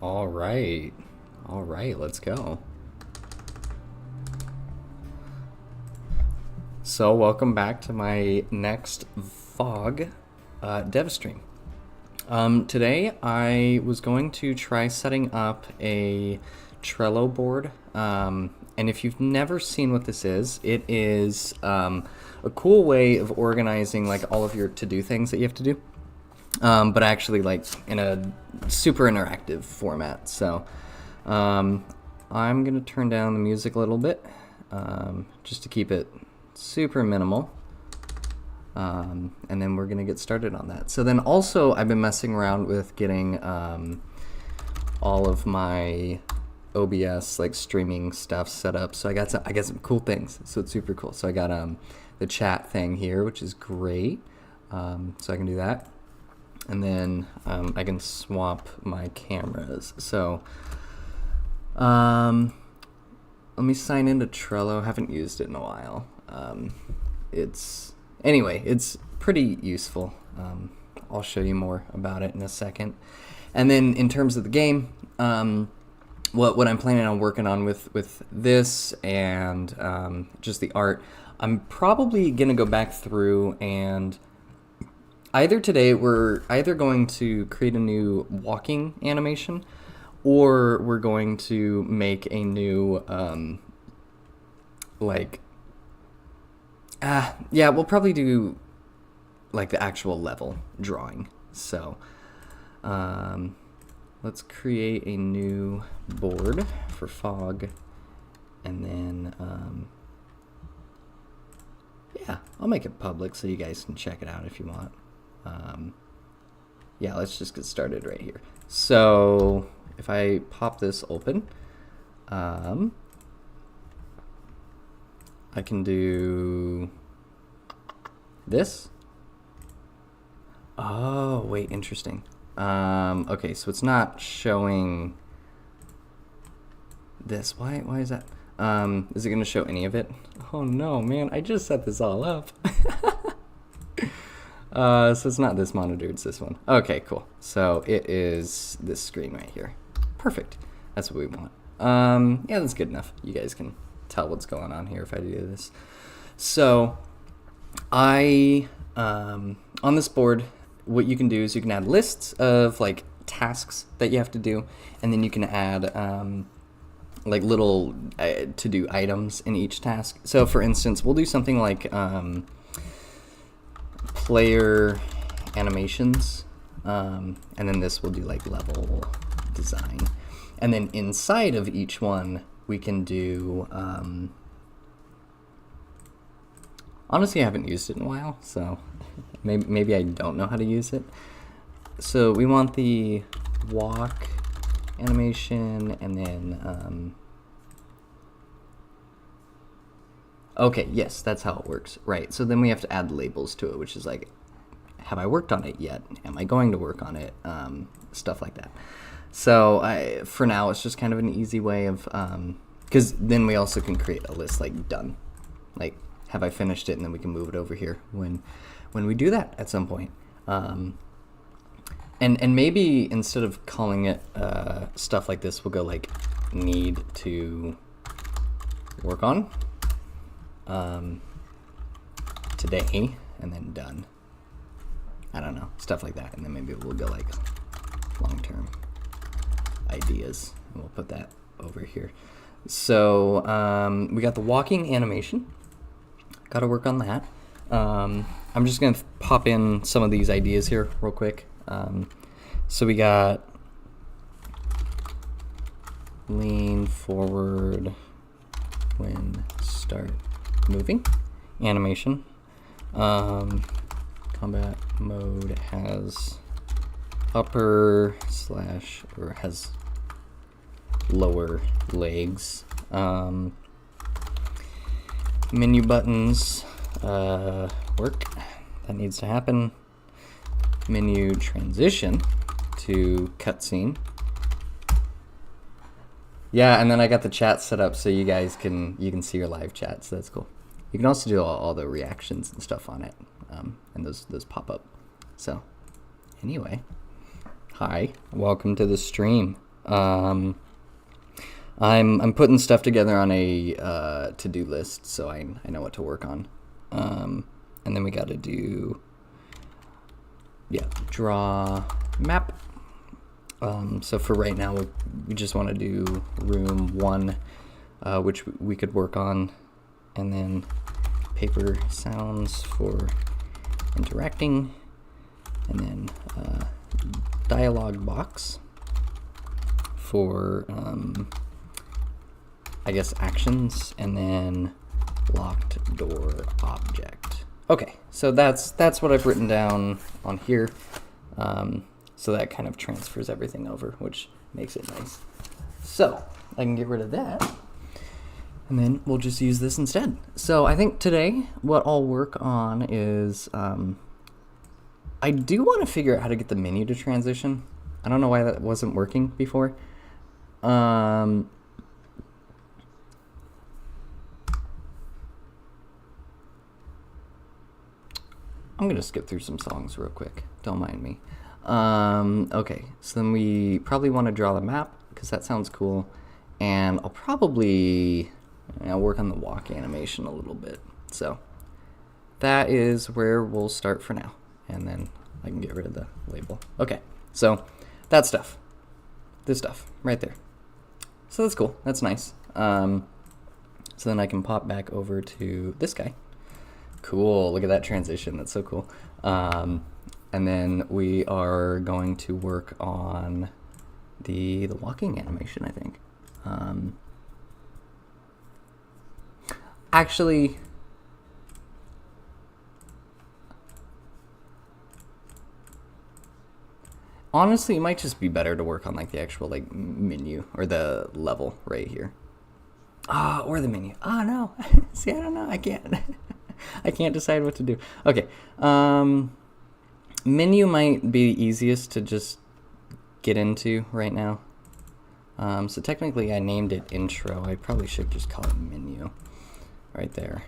All right. All right, let's go. So, welcome back to my next Fog dev stream. Today, I was going to try setting up a Trello board. And if you've never seen what this is, it is a cool way of organizing like all of your to-do things that you have to do. But actually like in a super interactive format. So I'm going to turn down the music a little bit just to keep it super minimal. And then we're going to get started on that. So then also I've been messing around with getting all of my OBS like streaming stuff set up. So I got some cool things. So it's super cool. So I got the chat thing here, which is great. So I can do that. And then I can swap my cameras. So let me sign into Trello. I haven't used it in a while. It's pretty useful. I'll show you more about it in a second. And then in terms of the game, what I'm planning on working on with this and just the art, I'm probably gonna go back through and either today we're either going to create a new walking animation or we're going to make a new we'll probably do like the actual level drawing. So let's create a new board for Fog, and then I'll make it public so you guys can check it out if you want. Let's just get started right here. So if I pop this open, I can do this. Oh, wait, interesting. Okay, so it's not showing this. Why is that? Is it going to show any of it? Oh no, man, I just set this all up. So it's not this monitor, it's this one. Okay, cool. So it is this screen right here. Perfect. That's what we want. That's good enough. You guys can tell what's going on here if I do this. So on this board, what you can do is you can add lists of like tasks that you have to do, and then you can add like little to-do items in each task. So for instance, we'll do something like player animations, and then this will do like level design, and then inside of each one we can do honestly I haven't used it in a while, so maybe I don't know how to use it. So we want the walk animation, and then okay, yes, that's how it works. Right, so then we have to add labels to it, which is like, have I worked on it yet? Am I going to work on it? Stuff like that. So for now, it's just kind of an easy way of, because then we also can create a list like done. Like, have I finished it? And then we can move it over here when we do that at some point. And maybe instead of calling it stuff like this, we'll go like need to work on today, and then done. I don't know, stuff like that. And then maybe we'll go like long-term ideas, and we'll put that over here. So we got the walking animation. Got to work on that. I'm just gonna pop in some of these ideas here real quick. So we got lean forward when start moving animation. Combat mode has upper / or has lower legs. Menu buttons work. That needs to happen. Menu transition to cutscene. Yeah, and then I got the chat set up so you guys can see your live chat, so that's cool. You can also do all the reactions and stuff on it, and those pop up. So anyway, hi, welcome to the stream. I'm putting stuff together on a to-do list, so I know what to work on. And then we got to do, draw map. So for right now, we just want to do room 1, which we could work on, and then paper sounds for interacting, and then dialogue box for I guess actions, and then locked door object. Okay, so that's what I've written down on here. So that kind of transfers everything over, which makes it nice. So I can get rid of that, and then we'll just use this instead. So I think today what I'll work on is I do want to figure out how to get the menu to transition. I don't know why that wasn't working before. I'm going to skip through some songs real quick. Don't mind me. Okay, so then we probably want to draw the map, because that sounds cool. And I'll probably work on the walk animation a little bit. So that is where we'll start for now. And then I can get rid of the label. Okay, so that stuff. This stuff, right there. So that's cool. That's nice. So then I can pop back over to this guy. Cool, look at that transition. That's so cool. And then we are going to work on the walking animation, I think. Actually, honestly, it might just be better to work on like the actual like menu or the level right here. Or the menu. No. See, I don't know. I can't. I can't decide what to do. Okay. Menu might be the easiest to just get into right now. So technically I named it intro. I probably should just call it menu right there.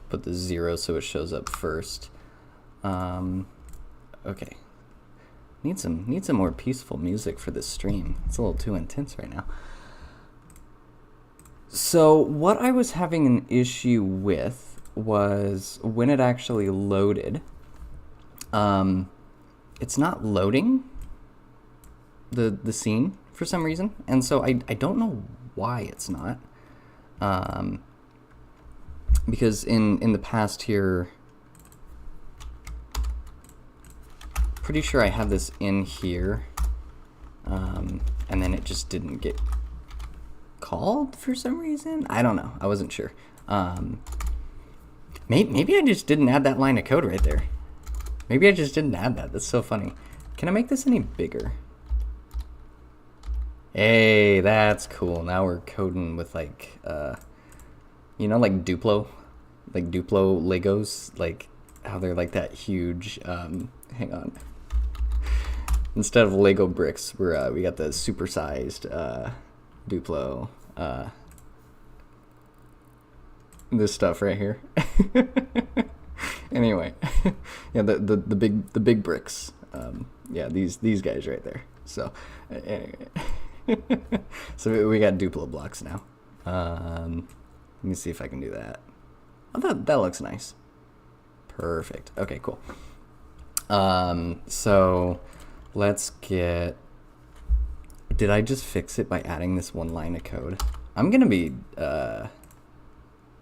Put the 0 so it shows up first. Okay. Need some more peaceful music for this stream. It's a little too intense right now. So what I was having an issue with was when it actually loaded, it's not loading the scene for some reason, and so I don't know why it's not. Because in the past here, pretty sure I had this in here, and then it just didn't get called for some reason. I don't know. I wasn't sure. Maybe I just didn't add that line of code right there. Maybe I just didn't add that. That's so funny. Can I make this any bigger? Hey, that's cool. Now we're coding with like, like Duplo? Like Duplo Legos? Like how they're like that huge, hang on. Instead of Lego bricks, we got the supersized, Duplo, this stuff right here. Anyway, yeah, the big bricks. Yeah, these guys right there. So, anyway. So we got Duplo blocks now. Let me see if I can do that. Oh, that looks nice. Perfect. Okay, cool. So let's get. Did I just fix it by adding this one line of code? I'm gonna be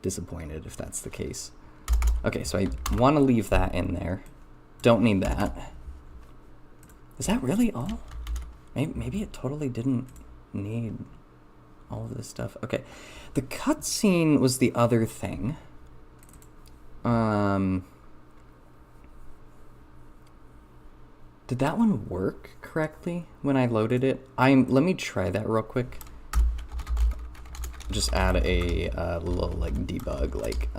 disappointed if that's the case. Okay, so I want to leave that in there. Don't need that. Is that really all? Maybe it totally didn't need all of this stuff. Okay, the cutscene was the other thing. Did that one work correctly when I loaded it? Let me try that real quick. Just add a little like debug, like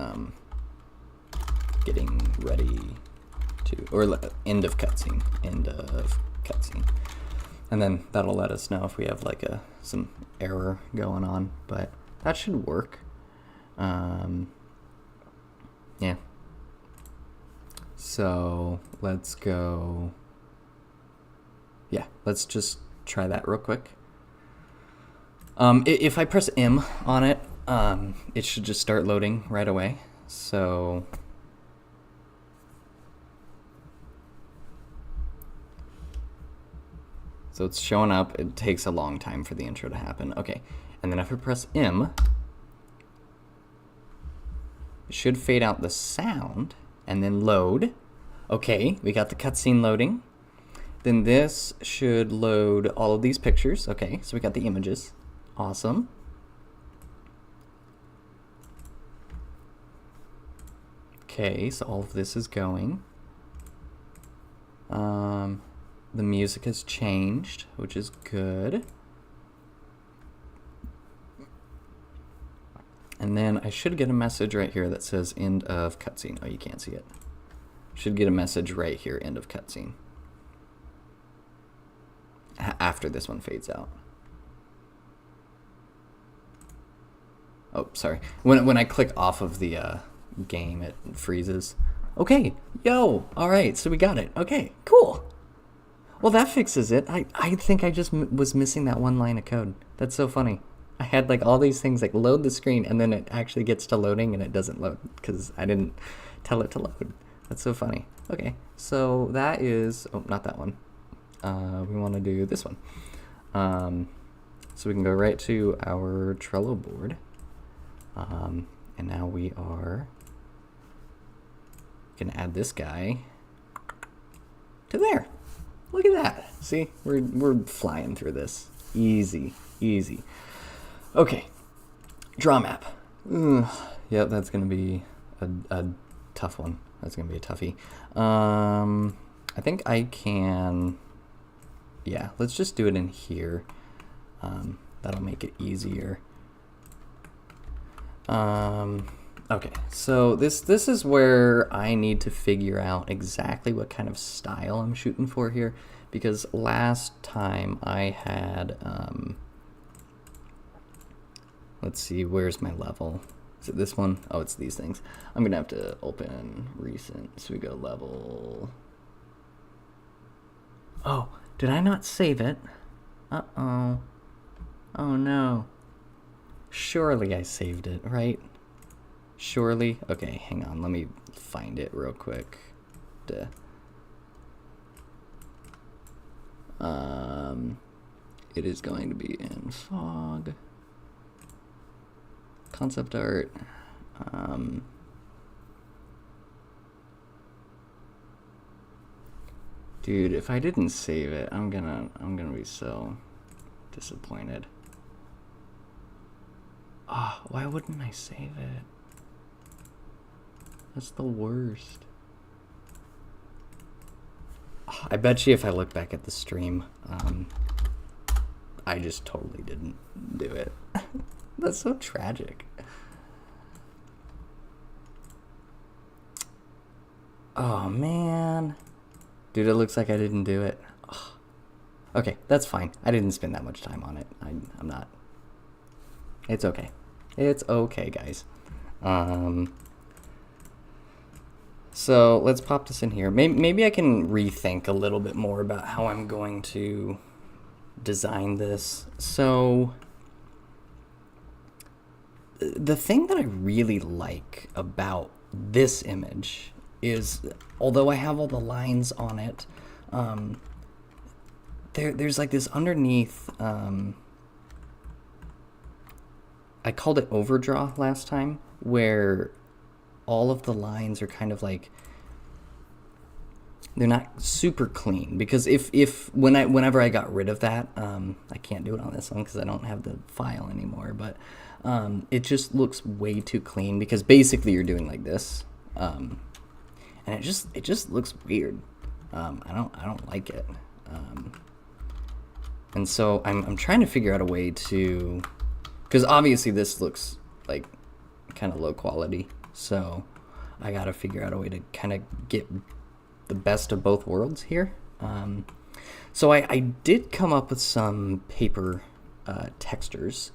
getting ready to, or end of cutscene, and then that'll let us know if we have like some error going on. But that should work. Yeah. So let's go. Yeah, let's just try that real quick. If I press M on it, it should just start loading right away. So it's showing up. It takes a long time for the intro to happen. Okay, and then if I press M, it should fade out the sound and then load. Okay, we got the cutscene loading. Then this should load all of these pictures. Okay, so we got the images. Awesome. Okay, so all of this is going. The music has changed, which is good. And then I should get a message right here that says end of cutscene. Oh, you can't see it. Should get a message right here, end of cutscene. After this one fades out. Oh, sorry. When I click off of the game, it freezes. Okay, yo, all right, so we got it. Okay, cool. Well, that fixes it. I think I just was missing that one line of code. That's so funny. I had like all these things like load the screen, and then it actually gets to loading and it doesn't load because I didn't tell it to load. That's so funny. Okay, so that is, oh, not that one. We want to do this one. So we can go right to our Trello board. And now we are gonna add this guy to there. Look at that. See, we're flying through this. Easy, easy. Okay, draw map. Yep, that's gonna be a tough one. That's gonna be a toughie. I think I can. Yeah, let's just do it in here. That'll make it easier. Okay, so this is where I need to figure out exactly what kind of style I'm shooting for here, because last time I had, let's see, where's my level? Is it this one? Oh, it's these things. I'm gonna have to open recent, so we go level. Oh, did I not save it? Uh-oh. Oh no. Surely I saved it, right? Surely? Okay, hang on. Let me find it real quick. Duh. It is going to be in Fog. Concept art. Dude, if I didn't save it, I'm gonna be so disappointed. Ah, why wouldn't I save it? That's the worst. I bet you if I look back at the stream, I just totally didn't do it. That's so tragic. Oh man. Dude, it looks like I didn't do it. Ugh. Okay, that's fine. I didn't spend that much time on it. I'm not. It's okay. It's okay, guys. So let's pop this in here. Maybe I can rethink a little bit more about how I'm going to design this. So the thing that I really like about this image is, although I have all the lines on it, there's like this underneath, I called it overdraw last time, where all of the lines are kind of like, they're not super clean, because whenever I got rid of that, I can't do it on this one because I don't have the file anymore, but it just looks way too clean, because basically you're doing like this, and it just looks weird. I don't like it, and so I'm trying to figure out a way to, because obviously this looks like kind of low quality, so I gotta figure out a way to kind of get the best of both worlds here. So I did come up with some paper textures.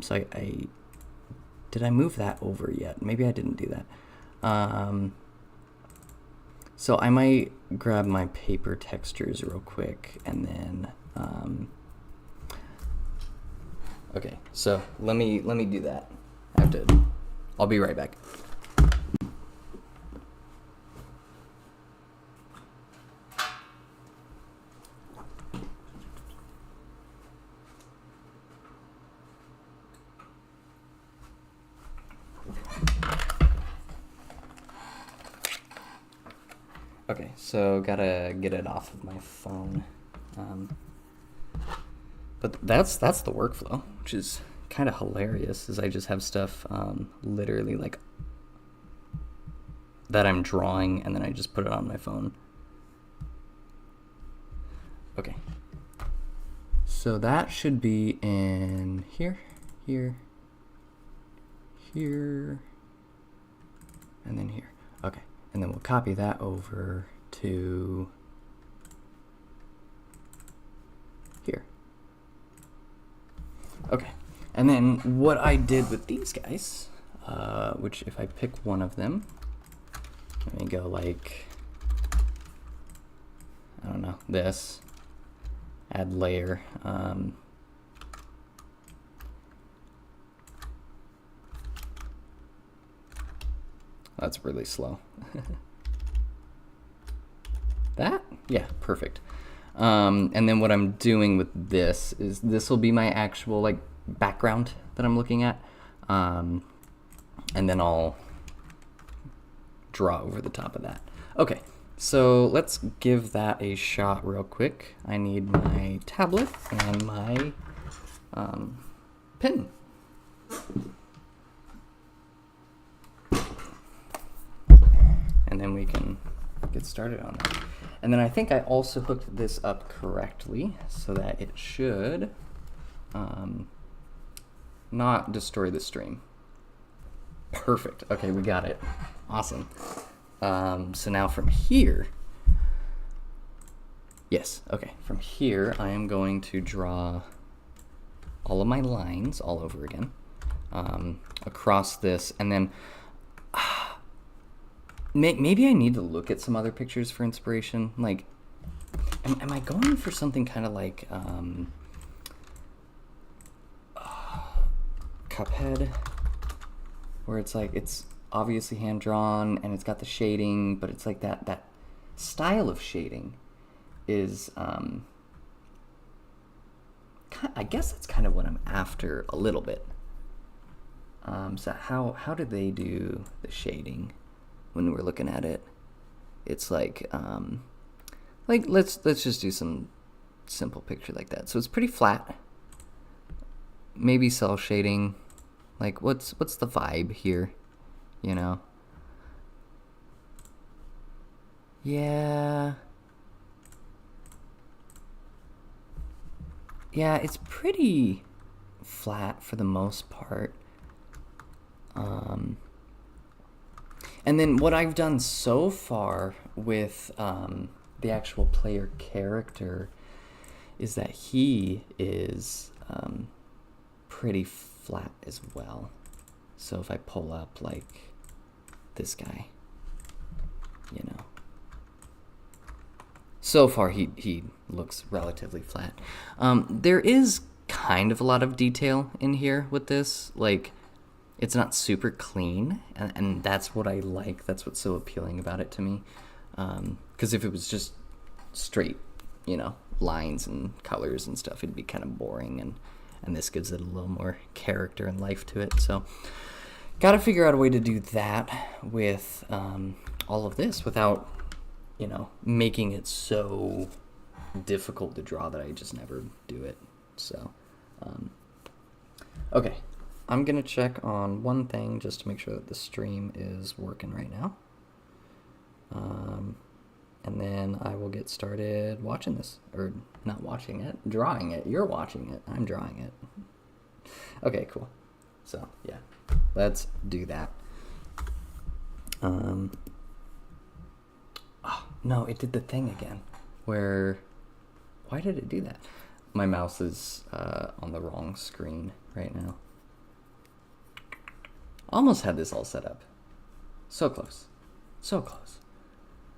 So I did I move that over yet? Maybe I didn't do that. So I might grab my paper textures real quick and then, okay, so let me do that. I'll be right back. Okay, so gotta get it off of my phone. But that's the workflow, which is kind of hilarious, is I just have stuff literally like that I'm drawing and then I just put it on my phone. Okay. So that should be in here, here, here, and then here. Okay. And then we'll copy that over to here. Okay. And then what I did with these guys, which if I pick one of them, let me go like, I don't know, this, add layer. That's really slow. That? Yeah, perfect. And then what I'm doing with this is this will be my actual like background that I'm looking at. And then I'll draw over the top of that. Okay, so let's give that a shot real quick. I need my tablet and my pen. And then we can get started on that. And then I think I also hooked this up correctly so that it should not destroy the stream. Perfect. Okay, we got it. Awesome. So now from here, yes, okay. From here, I am going to draw all of my lines all over again across this, and then maybe I need to look at some other pictures for inspiration. Like, am I going for something kind of like Cuphead, where it's like it's obviously hand drawn and it's got the shading, but it's like that style of shading is I guess that's kind of what I'm after a little bit. So how do they do the shading? When we're looking at it, it's like let's just do some simple picture like that. So it's pretty flat. Maybe cell shading. Like what's the vibe here? You know? Yeah. Yeah, it's pretty flat for the most part. And then what I've done so far with the actual player character is that he is pretty flat as well. So if I pull up like this guy, you know, so far he looks relatively flat. There is kind of a lot of detail in here with this, like it's not super clean, and that's what I like. That's what's so appealing about it to me. Because if it was just straight, you know, lines and colors and stuff, it'd be kind of boring, and this gives it a little more character and life to it. So got to figure out a way to do that with all of this without, you know, making it so difficult to draw that I just never do it. So, okay. I'm going to check on one thing just to make sure that the stream is working right now. And then I will get started watching this. Or not watching it, drawing it. You're watching it. I'm drawing it. Okay, cool. So, yeah. Let's do that. Oh, no, it did the thing again. Where... Why did it do that? My mouse is on the wrong screen right now. Almost had this all set up. So close. So close.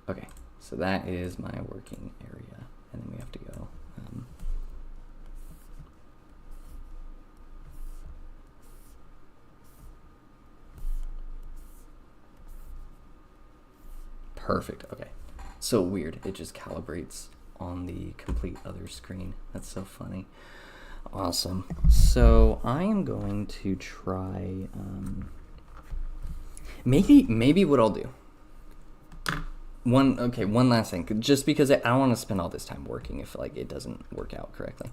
Okay, so that is my working area, and then we have to go. Perfect, okay. So weird, it just calibrates on the complete other screen. That's so funny. Awesome. So I am going to try, maybe what I'll do. One last thing, just because I don't want to spend all this time working if like it doesn't work out correctly.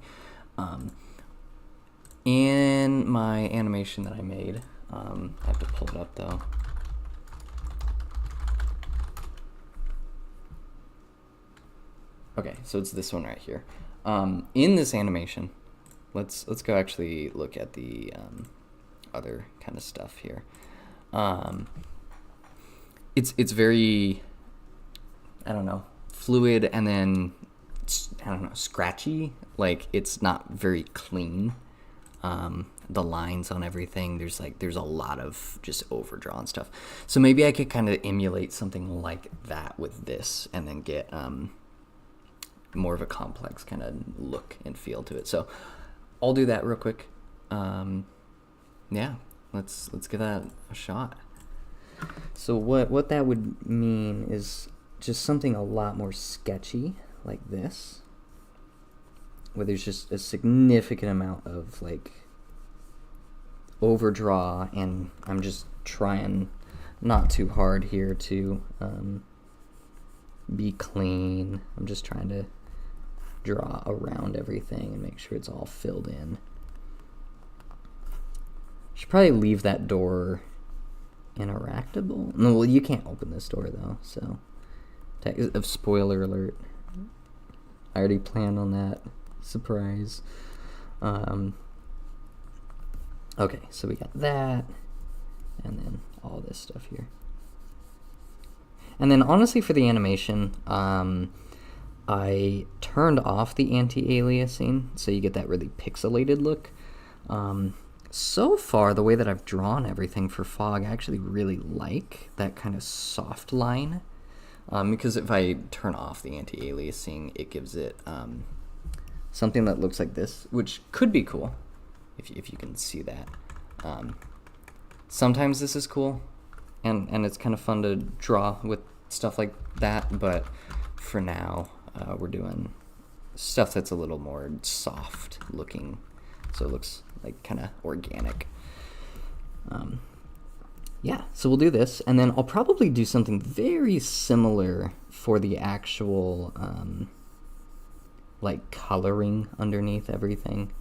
In my animation that I made, I have to pull it up though. Okay, so it's this one right here. In this animation, let's go actually look at the other kind of stuff here. It's very, I don't know, fluid, and then I don't know, scratchy. Like it's not very clean. The lines on everything, there's a lot of just overdrawn stuff. So maybe I could kind of emulate something like that with this, and then get more of a complex kind of look and feel to it. So I'll do that real quick. Yeah, let's give that a shot. So what that would mean is just something a lot more sketchy like this, where there's just a significant amount of like overdraw, and I'm just trying not too hard here to be clean. I'm just trying to draw around everything and make sure it's all filled in. Should probably leave that door interactable. No, well, you can't open this door though, so spoiler alert. I already planned on that. Surprise. Okay, so we got that, and then all this stuff here. And then honestly for the animation, I turned off the anti-aliasing, so you get that really pixelated look. So far, the way that I've drawn everything for Fog, I actually really like that kind of soft line. Because if I turn off the anti-aliasing, it gives it something that looks like this, which could be cool, if you can see that. Sometimes this is cool, and it's kind of fun to draw with stuff like that, but for now, we're doing stuff that's a little more soft looking, so it looks like kind of organic. Yeah, so we'll do this, and then I'll probably do something very similar for the actual like coloring underneath everything.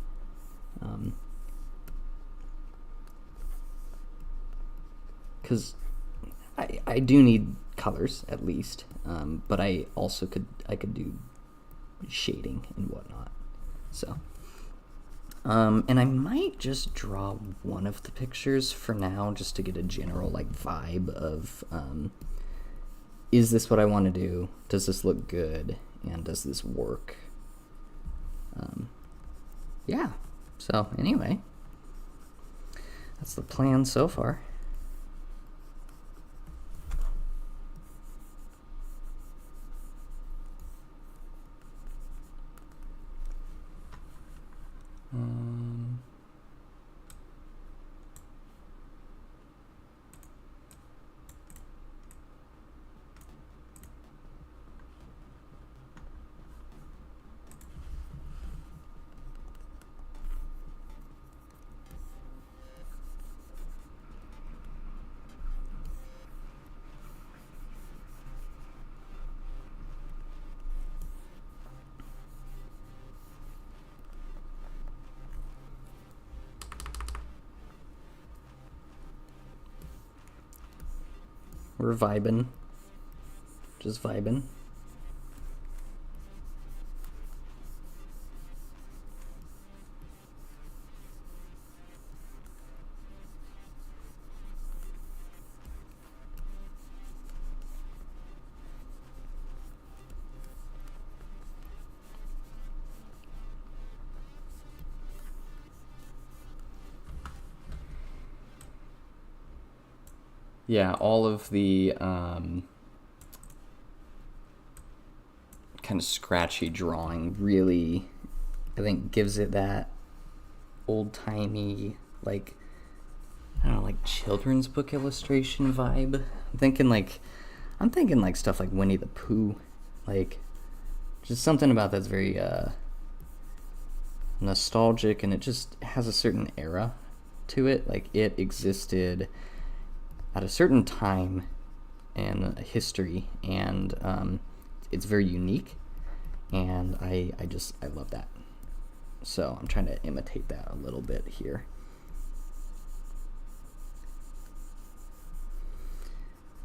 Because I do need colors at least, but I also could do shading and whatnot. So, and I might just draw one of the pictures for now, just to get a general like vibe of, is this what I want to do? Does this look good? And does this work? Yeah. So anyway, that's the plan so far. We're vibing. Just vibing. Yeah, all of the kind of scratchy drawing really, I think, gives it that old-timey, like, I don't know, like children's book illustration vibe. I'm thinking like stuff like Winnie the Pooh, like just something about that's very nostalgic, and it just has a certain era to it. Like it existed at a certain time and history, and it's very unique, and I love that. So I'm trying to imitate that a little bit here.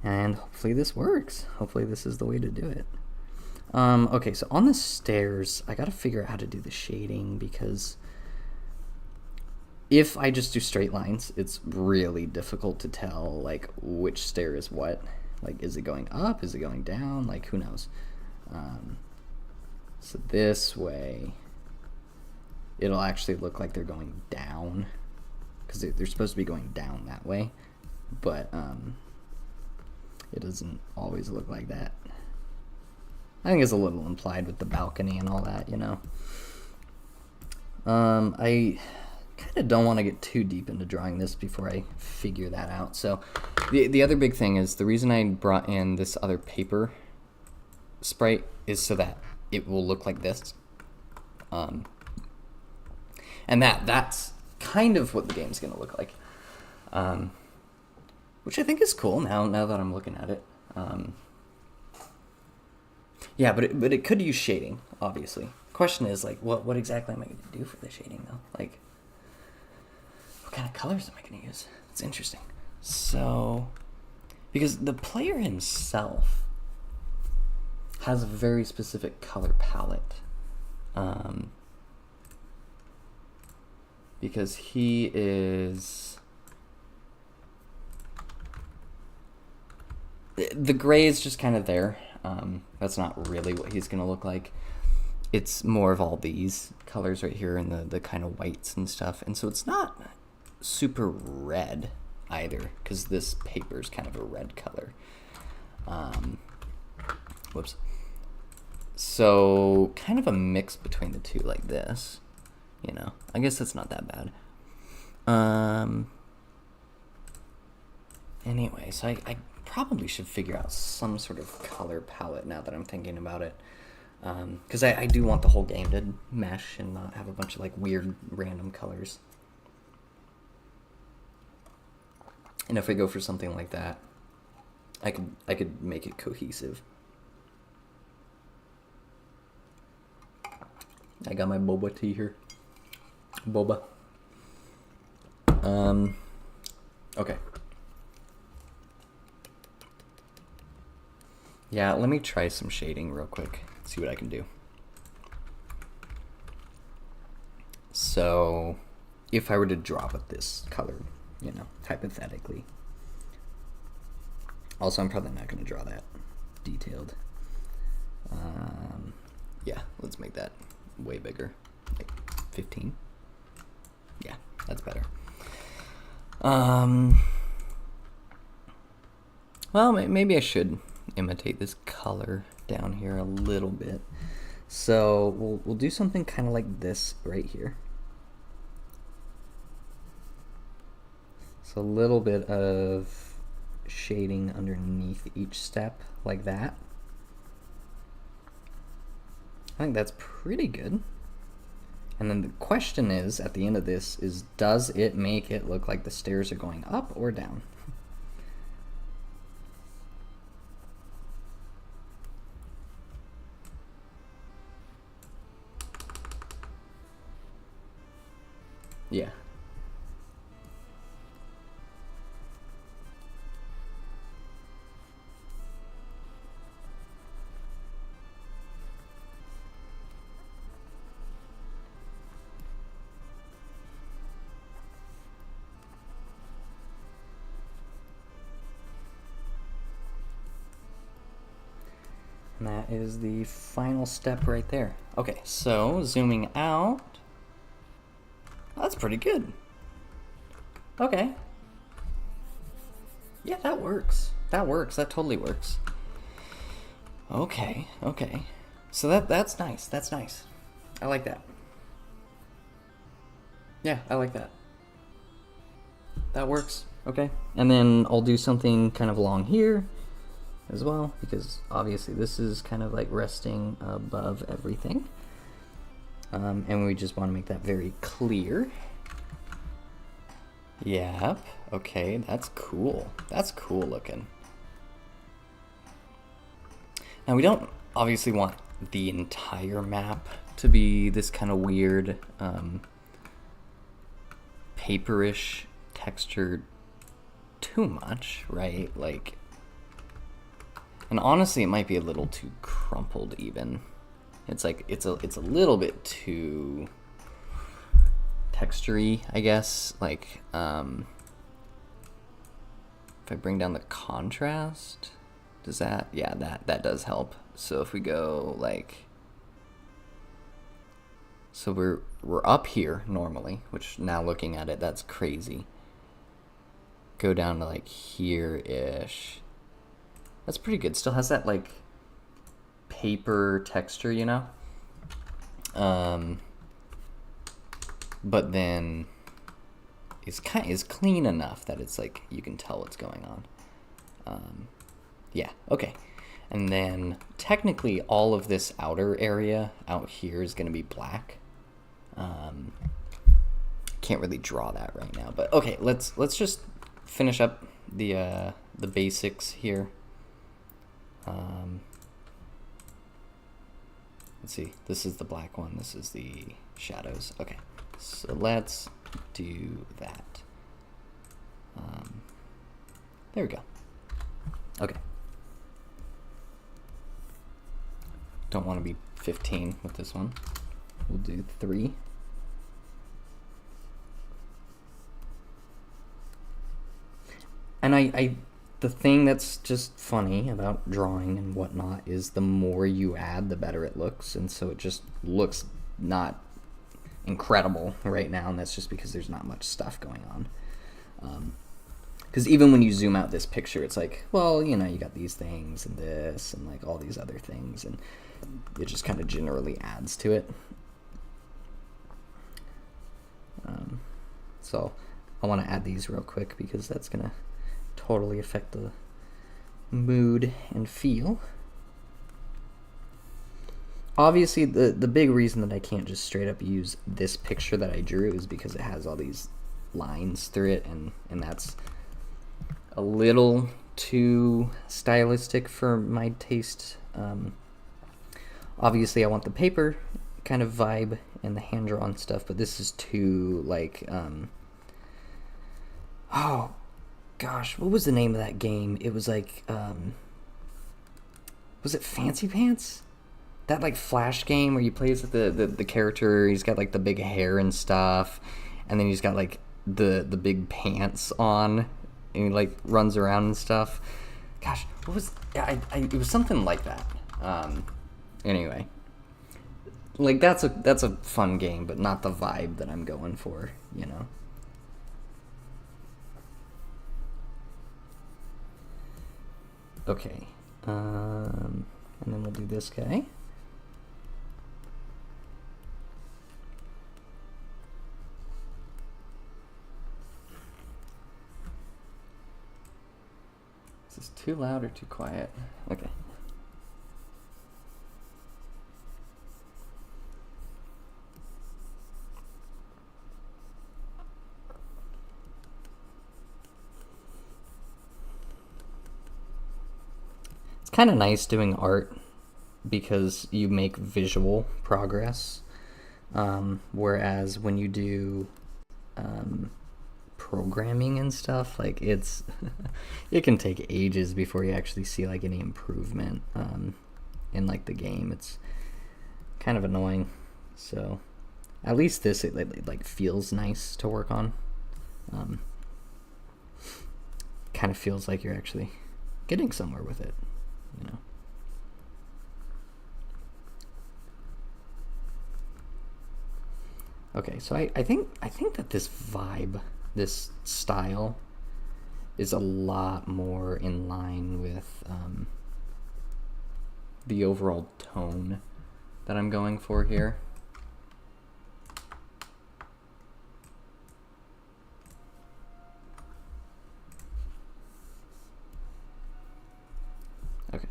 And hopefully this works. Hopefully this is the way to do it. Okay, so on the stairs, I gotta figure out how to do the shading, because if I just do straight lines, it's really difficult to tell, like, which stair is what. Like, is it going up? Is it going down? Like, who knows? So this way, it'll actually look like they're going down, because they're supposed to be going down that way, but it doesn't always look like that. I think it's a little implied with the balcony and all that, you know. I kind of don't want to get too deep into drawing this before I figure that out. So the other big thing is, the reason I brought in this other paper sprite is so that it will look like this. And that's kind of what the game's going to look like. Which I think is cool now that I'm looking at it. Yeah, but it could use shading, obviously. Question is, like, what exactly am I going to do for the shading, though? Like, what kind of colors am I going to use? It's interesting. So, because the player himself has a very specific color palette. Because he is... The gray is just kind of there. That's not really what he's going to look like. It's more of all these colors right here, and the kind of whites and stuff. And so it's not super red either, because this paper is kind of a red color. Whoops. So kind of a mix between the two, like this. You know, I guess that's not that bad. Anyway, so I probably should figure out some sort of color palette now that I'm thinking about it. Because I do want the whole game to mesh and not have a bunch of like weird random colors. And if I go for something like that, I could make it cohesive. I got my boba tea here. Boba. Okay. Yeah, let me try some shading real quick. See what I can do. So, if I were to draw with this color, you know, hypothetically. Also, I'm probably not going to draw that detailed. Yeah, let's make that way bigger. Like 15. Yeah, that's better. Well, maybe I should imitate this color down here a little bit. So we'll do something kind of like this right here. So a little bit of shading underneath each step like that. I think that's pretty good. And then the question is, at the end of this, is does it make it look like the stairs are going up or down? Yeah. And that is the final step right there. Okay, so zooming out, that's pretty good. Okay. Yeah, that works. That works. That totally works. Okay, okay. So that's nice. That's nice. I like that. Yeah, I like that. That works. Okay. And then I'll do something kind of along here as well, because obviously this is kind of like resting above everything. And we just want to make that very clear. Yep. Okay, that's cool. That's cool looking. Now we don't obviously want the entire map to be this kind of weird paperish texture too much, right? Like, and honestly it might be a little too crumpled even. It's like it's a little bit too textury, I guess. Like if I bring down the contrast, does that, yeah, that does help. So if we go like, so we're up here normally, which now looking at it, that's crazy. Go down to like here-ish. That's pretty good. Still has that like paper texture, you know? But then it's clean enough that it's like you can tell what's going on. Yeah, okay. And then technically all of this outer area out here is going to be black. Can't really draw that right now, but okay, let's just finish up the basics here. Let's see, this is the black one, this is the shadows. Okay, so let's do that. There we go. Okay. Don't want to be 15 with this one. We'll do 3. And the thing that's just funny about drawing and whatnot is the more you add, the better it looks. And so it just looks not incredible right now, and that's just because there's not much stuff going on. Because even when you zoom out this picture, it's like, well, you know, you got these things and this and like all these other things, and it just kind of generally adds to it. So I want to add these real quick because that's going to totally affect the mood and feel. Obviously, the big reason that I can't just straight up use this picture that I drew is because it has all these lines through it, and that's a little too stylistic for my taste. Obviously, I want the paper kind of vibe and the hand-drawn stuff, but this is too, like, oh, gosh, what was the name of that game? It was like, was it Fancy Pants? That, like, Flash game where you play as the character, he's got, like, the big hair and stuff, and then he's got, like, the big pants on, and he, like, runs around and stuff. Gosh, what was, yeah, it was something like that. Anyway, like, that's a fun game, but not the vibe that I'm going for, you know? Okay, and then we'll do this guy. Is this too loud or too quiet? Okay. It's kind of nice doing art because you make visual progress, whereas when you do programming and stuff, like, it's it can take ages before you actually see like any improvement in like the game. It's kind of annoying. So at least this, it like feels nice to work on. Kind of feels like you're actually getting somewhere with it, you know. Okay, so I think that this vibe, this style, is a lot more in line with the overall tone that I'm going for here. Okay.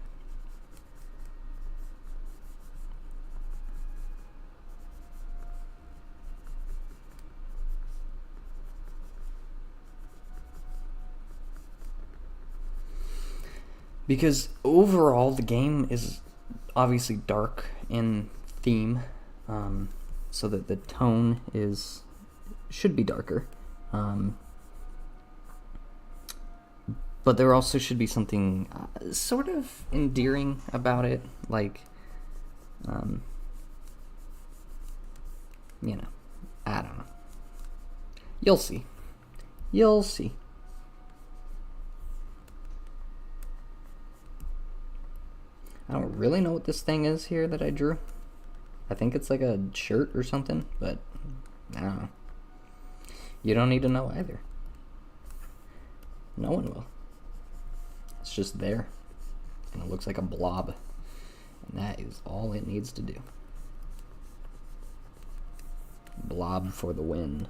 Because overall the game is obviously dark in theme, so that the tone should be darker. But there also should be something sort of endearing about it, like, you know, I don't know. You'll see. You'll see. I don't really know what this thing is here that I drew. I think it's like a shirt or something, but I don't know. You don't need to know either. No one will. It's just there. And it looks like a blob. And that is all it needs to do. Blob for the win.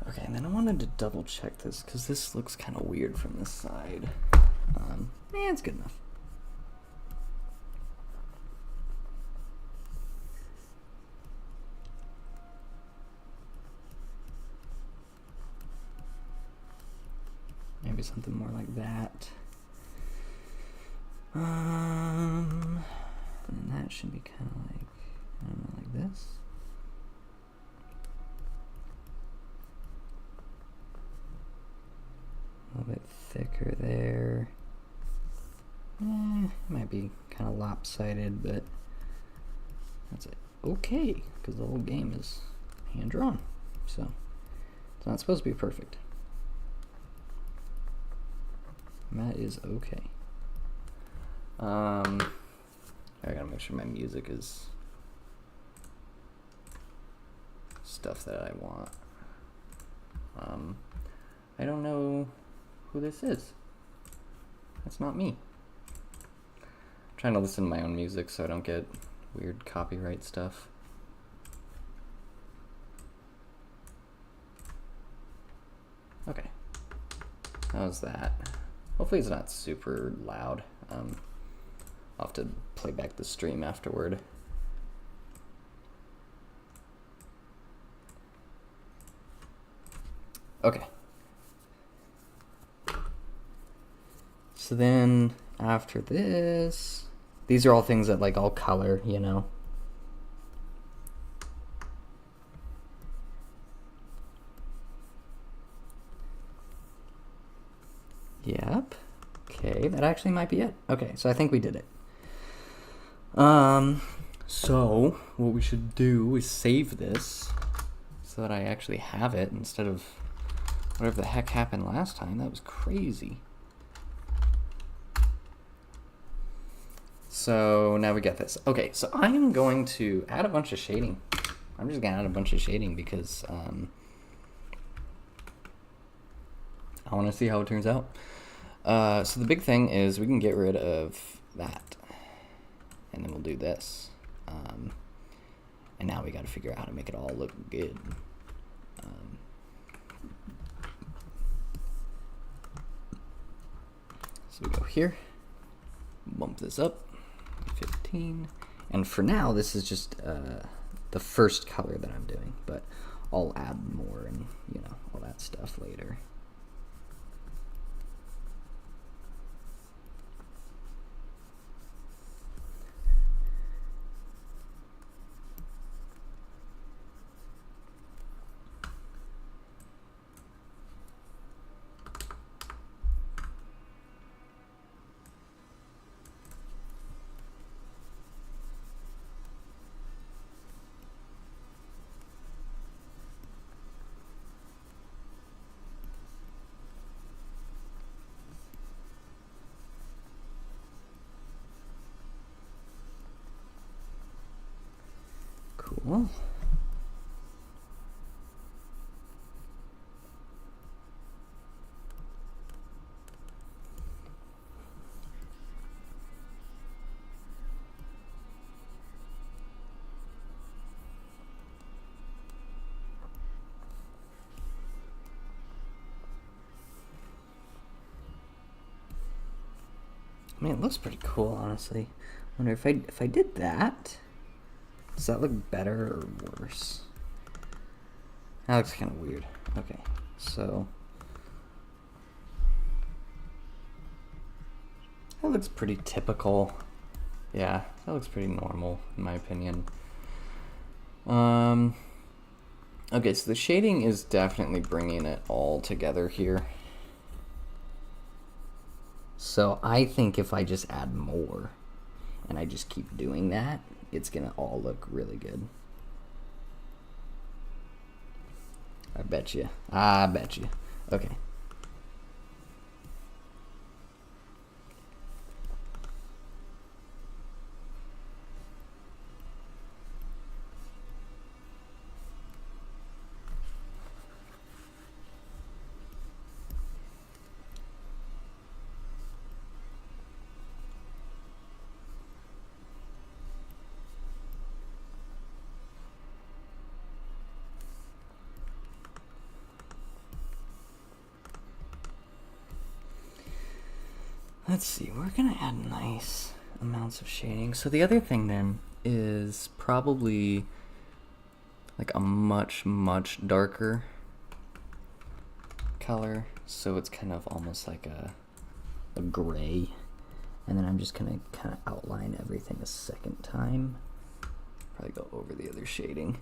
Okay, and then I wanted to double check this because this looks kind of weird from this side. It's good enough. Maybe something more like that. And that should be kind of like, I don't know, like this. A little bit thicker there. Might be kind of lopsided, but that's it. Okay, because the whole game is hand-drawn, so it's not supposed to be perfect. And that is okay. I gotta make sure my music is stuff that I want. I don't know who this is. That's not me. I'm trying to listen to my own music so I don't get weird copyright stuff. Okay. How's that? Hopefully it's not super loud. I'll have to play back the stream afterward. Okay. So then after this, these are all things that like I'll color, you know. Yep. Okay, that actually might be it. Okay, so I think we did it. So what we should do is save this so that I actually have it instead of whatever the heck happened last time. That was crazy. So now we get this. Okay, so I am going to add a bunch of shading. I'm just gonna add a bunch of shading because I want to see how it turns out. So the big thing is we can get rid of that, and then we'll do this. And now we got to figure out how to make it all look good. So we go here, bump this up, 15, and for now this is just the first color that I'm doing, but I'll add more and you know all that stuff later. well. I mean, it looks pretty cool, honestly. I wonder if I did that, does that look better or worse? That looks kind of weird. Okay, so that looks pretty typical. Yeah, that looks pretty normal in my opinion. Okay, so the shading is definitely bringing it all together here. So I think if I just add more and I just keep doing that, it's gonna all look really good. I bet you. I bet you. Okay. Let's see, we're gonna add nice amounts of shading. So the other thing then is probably like a much darker color. So it's kind of almost like a gray. And then I'm just gonna kind of outline everything a second time. Probably go over the other shading.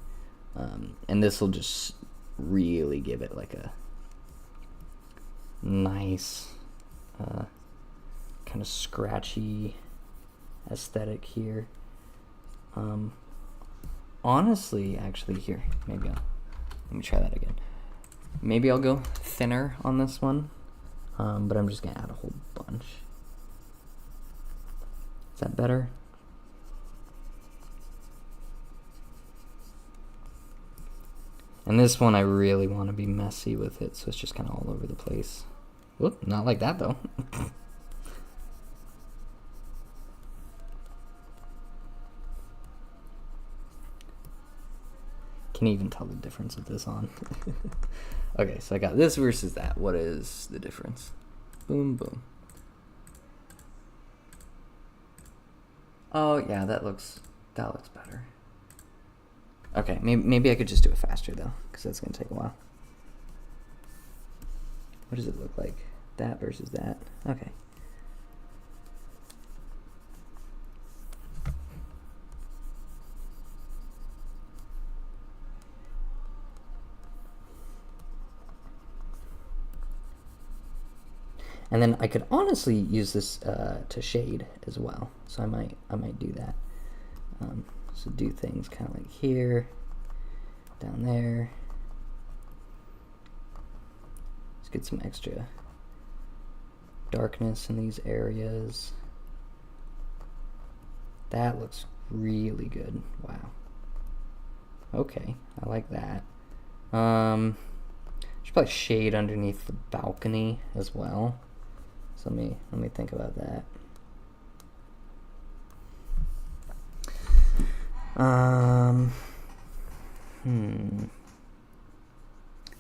And this will just really give it like a nice kind of scratchy aesthetic here. Honestly, actually, here, let me try that again. Maybe I'll go thinner on this one, but I'm just gonna add a whole bunch. Is that better? And this one I really want to be messy with it, so it's just kind of all over the place. Whoop, not like that though. Can you even tell the difference with this on? Okay, so I got this versus that. What is the difference? Boom, boom. Oh yeah, that looks better. Okay, maybe I could just do it faster though, because that's gonna take a while. What does it look like? That versus that. Okay. And then I could honestly use this to shade as well. So I might do that. So do things kind of like here, down there. Let's get some extra darkness in these areas. That looks really good. Wow. Okay, I like that. Should probably shade underneath the balcony as well. So let me think about that.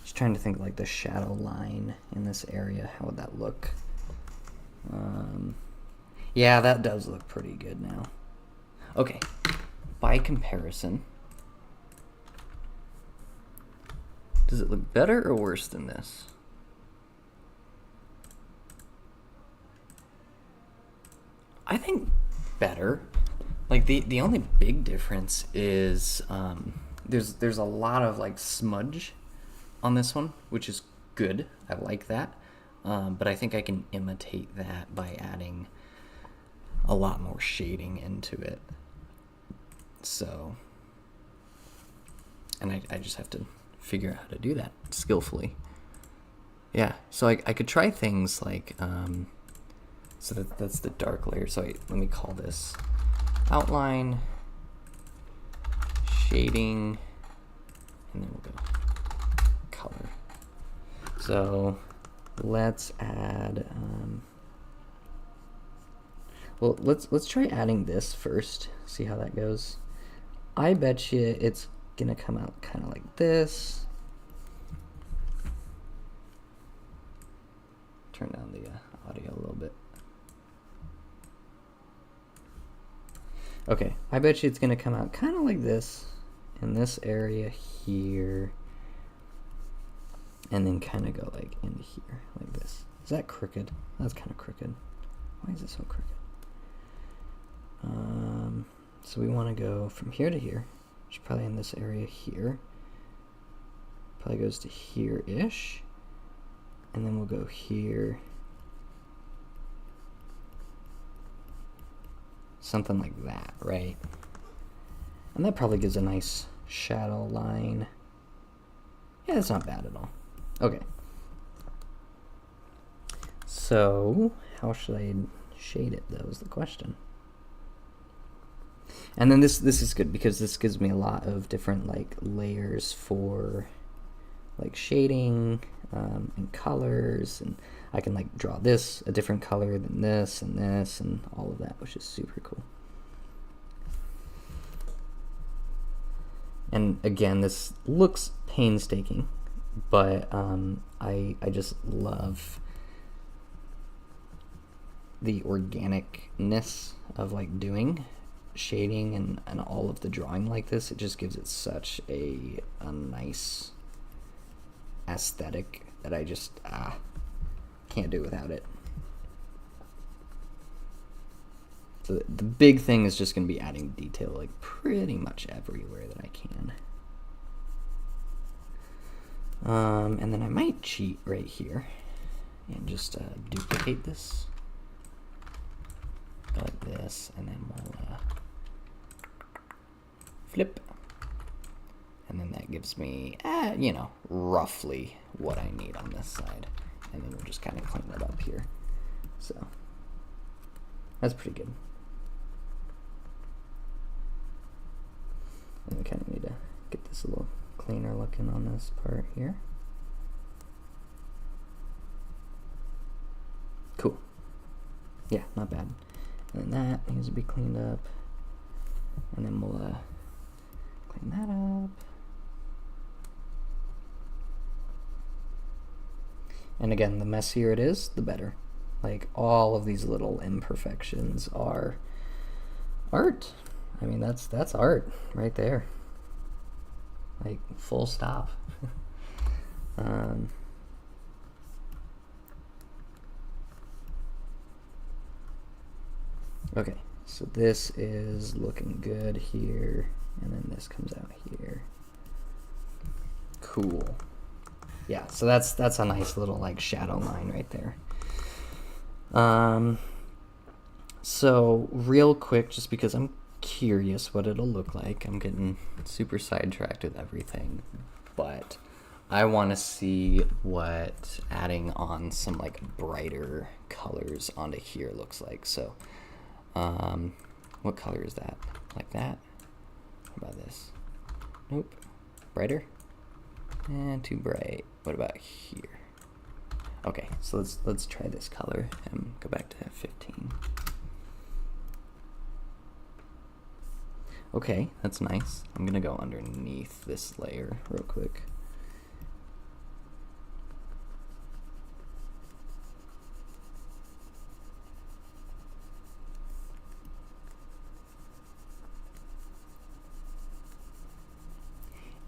Just trying to think like the shadow line in this area. How would that look? Yeah, that does look pretty good now. Okay, by comparison, does it look better or worse than this? I think better. Like the only big difference is there's a lot of like smudge on this one, which is good. I like that. But I think I can imitate that by adding a lot more shading into it. So, and I just have to figure out how to do that skillfully. Yeah, so I could try things like, so that's the dark layer. So let me call this outline shading, and then we'll go color. So let's add, well, let's try adding this first, see how that goes. I bet you it's gonna come out kind of like this. Turn down the audio a little bit. Okay, I bet you it's gonna come out kind of like this in this area here, and then kind of go like into here, like this. Is that crooked? That's kind of crooked. Why is it so crooked? So we want to go from here to here, which is probably in this area here. Probably goes to here-ish. And then we'll go here. Something like that, right? And that probably gives a nice shadow line. Yeah, that's not bad at all. Okay. So, how should I shade it, though, is the question. And then this is good because this gives me a lot of different like layers for like shading and colors, and I can like draw this a different color than this and all of that, which is super cool. And again, this looks painstaking, but I just love the organicness of like doing shading and all of the drawing like this. It just gives it such a nice aesthetic that I just can't do without it. So the big thing is just going to be adding detail like pretty much everywhere that I can. And then I might cheat right here and just duplicate this. Go like this, and then we'll flip. And then that gives me, you know, roughly what I need on this side. And then we'll just kind of clean it up here. So that's pretty good. And we kind of need to get this a little cleaner looking on this part here. Cool. Yeah, not bad. And then that needs to be cleaned up. And then we'll clean that up. And again, the messier it is, the better. Like, all of these little imperfections are art. I mean, that's art right there. Like, full stop. Okay, so this is looking good here, and then this comes out here. Cool. Yeah, so that's a nice little like shadow line right there. So real quick, just because I'm curious what it'll look like, I'm getting super sidetracked with everything, but I want to see what adding on some like brighter colors onto here looks like. So what color is that? Like that? What about this? Nope. Brighter? And too bright. What about here? Okay, so let's try this color and go back to 15. Okay, that's nice. I'm gonna go underneath this layer real quick.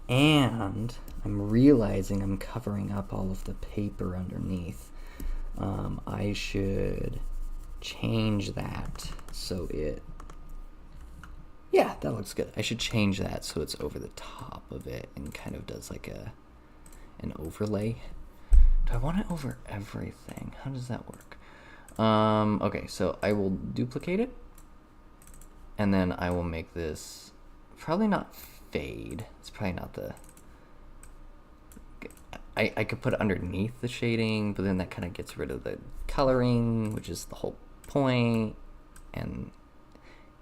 And I'm realizing I'm covering up all of the paper underneath. I should change that so it, yeah, that looks good. I should change that so it's over the top of it and kind of does like an overlay. Do I want it over everything? How does that work? Okay, so I will duplicate it, and then I will make this probably not fade. It's probably not the, I could put it underneath the shading, but then that kind of gets rid of the coloring, which is the whole point. And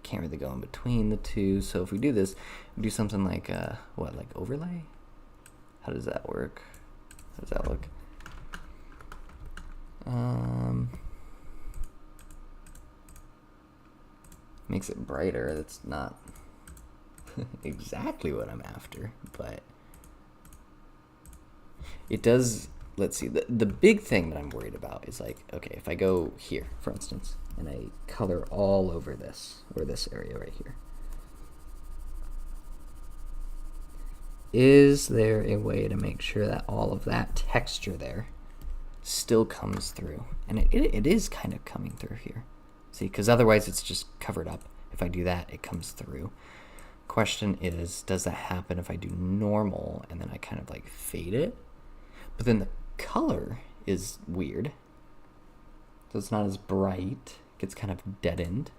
can't really go in between the two. So if we do this, we do something like, like overlay? How does that work? How does that look? Makes it brighter. That's not exactly what I'm after, but it does. Let's see. The big thing that I'm worried about is like, okay, if I go here, for instance, and I color all over this, or this area right here, is there a way to make sure that all of that texture there still comes through? And it is kind of coming through here. See, because otherwise it's just covered up. If I do that, it comes through. Question is, does that happen if I do normal and then I kind of like fade it? But then the color is weird. So it's not as bright. It gets kind of deadened.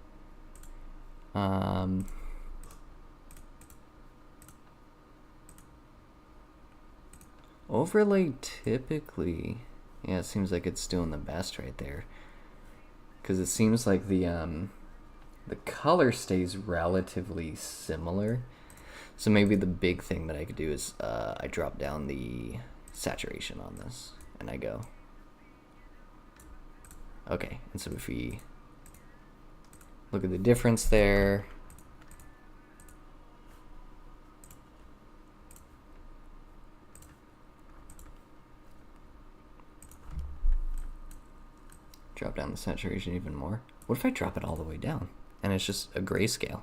Overlay typically, yeah, it seems like it's doing the best right there. Because it seems like the color stays relatively similar. So maybe the big thing that I could do is I drop down the saturation on this and I go, okay, and so if we look at the difference there, drop down the saturation even more. What if I drop it all the way down and it's just a grayscale?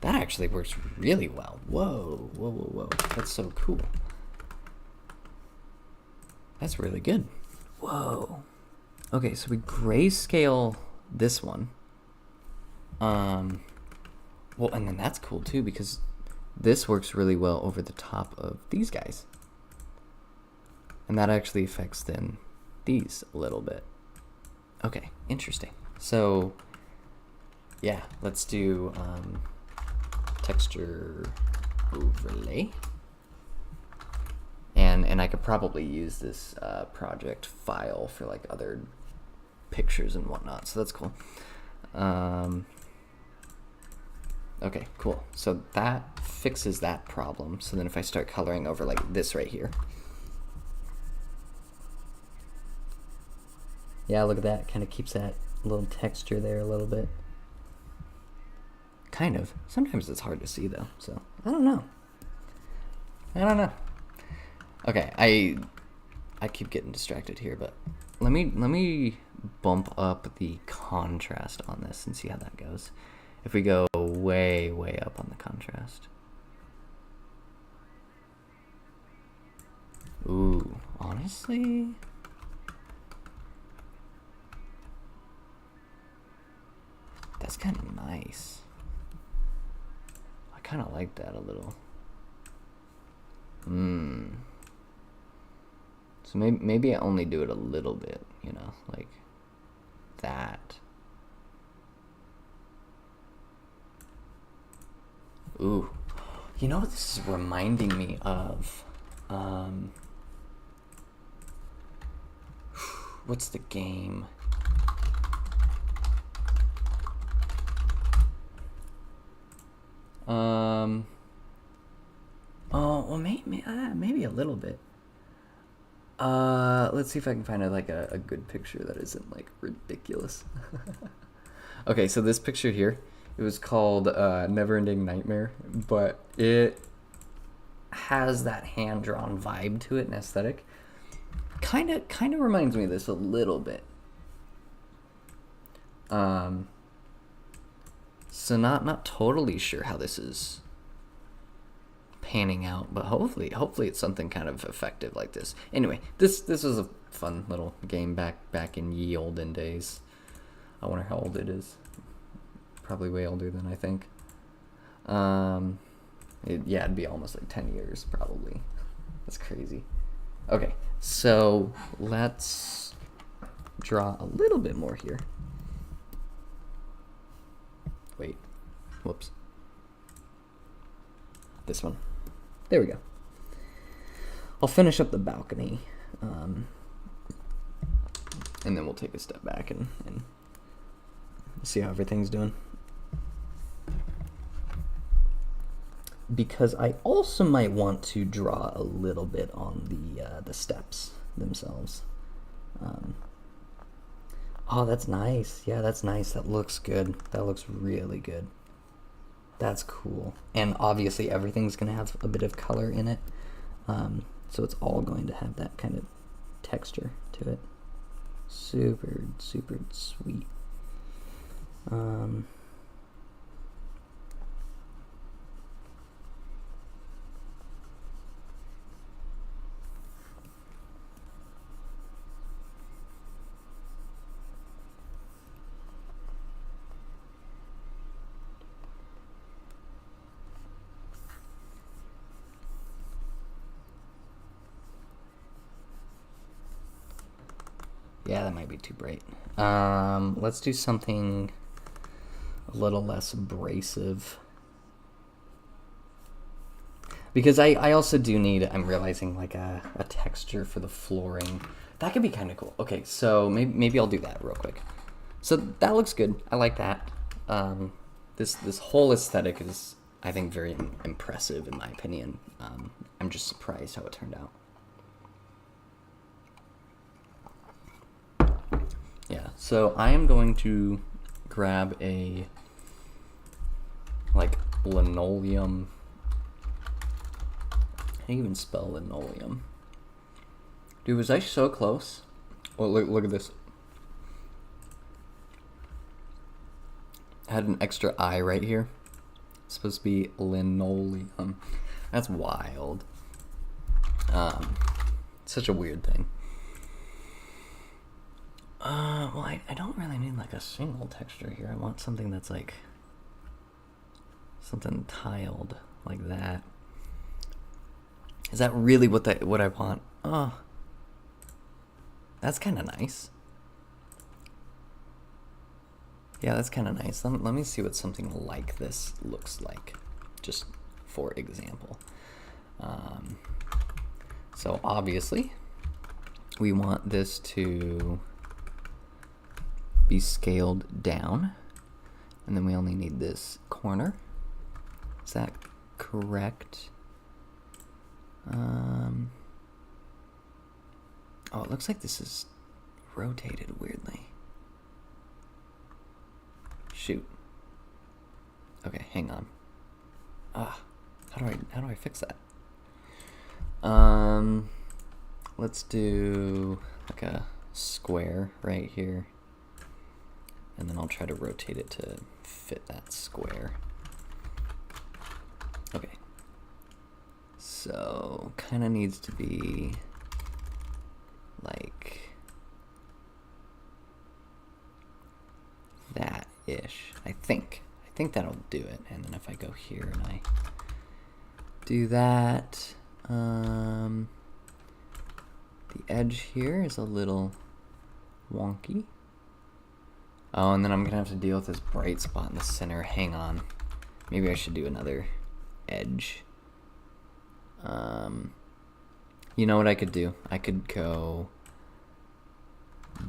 That actually works really well. Whoa, whoa, whoa, whoa. That's so cool. That's really good. Whoa. Okay, so we grayscale this one. Well, and then that's cool too, because this works really well over the top of these guys. And that actually affects then these a little bit. Okay, interesting. So, yeah, let's do texture overlay. And I could probably use this project file for like other pictures and whatnot, so that's cool. Okay, cool. So that fixes that problem. So then if I start coloring over like this right here. Yeah, look at that. Kind of keeps that little texture there a little bit. Kind of. Sometimes it's hard to see though, so I don't know. Okay, I keep getting distracted here, but let me bump up the contrast on this and see how that goes. If we go way up on the contrast. Ooh, honestly, that's kind of nice. I kind of like that a little. So maybe I only do it a little bit, you know, like that. Ooh, you know what this is reminding me of? What's the game? Oh, well, maybe a little bit. Let's see if I can find a good picture that isn't like ridiculous. Okay, so this picture here, it was called Neverending Nightmare, but it has that hand-drawn vibe to it and aesthetic. Kind of reminds me of this a little bit. So not totally sure how this is panning out, but hopefully it's something kind of effective like this. Anyway, this was a fun little game back in ye olden days. I wonder how old it is. Probably way older than I think. It'd be almost like 10 years probably. That's crazy. Okay, so let's draw a little bit more here. Wait, whoops. This one. There we go. I'll finish up the balcony, and then we'll take a step back and see how everything's doing. because I also might want to draw a little bit on the steps themselves. Oh, that's nice. Yeah, that's nice. That looks good. That looks really good. That's cool. And obviously everything's going to have a bit of color in it. So it's all going to have that kind of texture to it. Super, super sweet. Yeah, that might be too bright. Let's do something a little less abrasive. Because I also do need, I'm realizing, like a texture for the flooring. That could be kind of cool. Okay, so maybe I'll do that real quick. So that looks good. I like that. This whole aesthetic is, I think, very impressive in my opinion. I'm just surprised how it turned out. Yeah, so I am going to grab a, like, linoleum. I can't even spell linoleum. Dude, was I so close? Oh, look at this. I had an extra I right here. It's supposed to be linoleum. That's wild. Such a weird thing. Well, I don't really need like a single texture here. I want something that's like something tiled like that. Is that really what I want? Oh, that's kind of nice. Yeah, that's kind of nice. Let me see what something like this looks like, just for example. So obviously, we want this to be scaled down, and then we only need this corner. Is that correct? Oh, it looks like this is rotated weirdly. Shoot. Okay, hang on. How do I fix that? Let's do like a square right here. And then I'll try to rotate it to fit that square. Okay. So, kind of needs to be like that-ish, I think. I think that'll do it. And then if I go here and I do that, the edge here is a little wonky. Oh, and then I'm gonna have to deal with this bright spot in the center. Hang on. Maybe I should do another edge. You know what I could do? I could go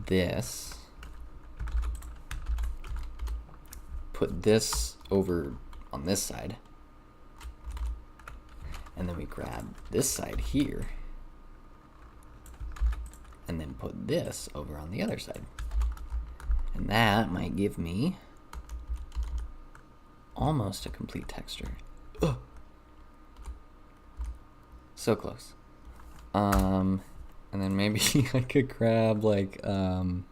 this. Put this over on this side. And then we grab this side here. And then put this over on the other side. And that might give me almost a complete texture. Ugh. So close. And then maybe I could grab like, oh,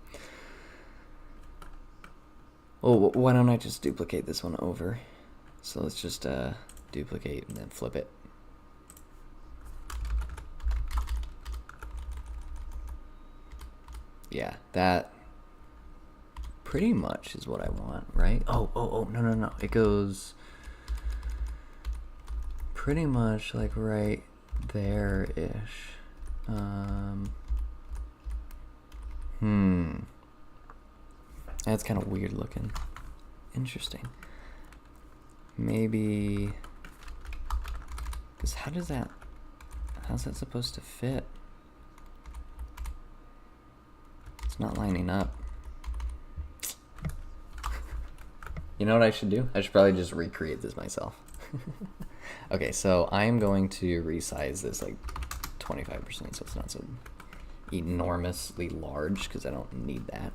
why don't I just duplicate this one over? So let's just duplicate and then flip it. Yeah, that pretty much is what I want, right? Oh, no. It goes pretty much like right there-ish. That's kind of weird looking. Interesting. Maybe, because how's that supposed to fit? It's not lining up. You know what I should do? I should probably just recreate this myself. Okay, so I am going to resize this like 25% so it's not so enormously large because I don't need that.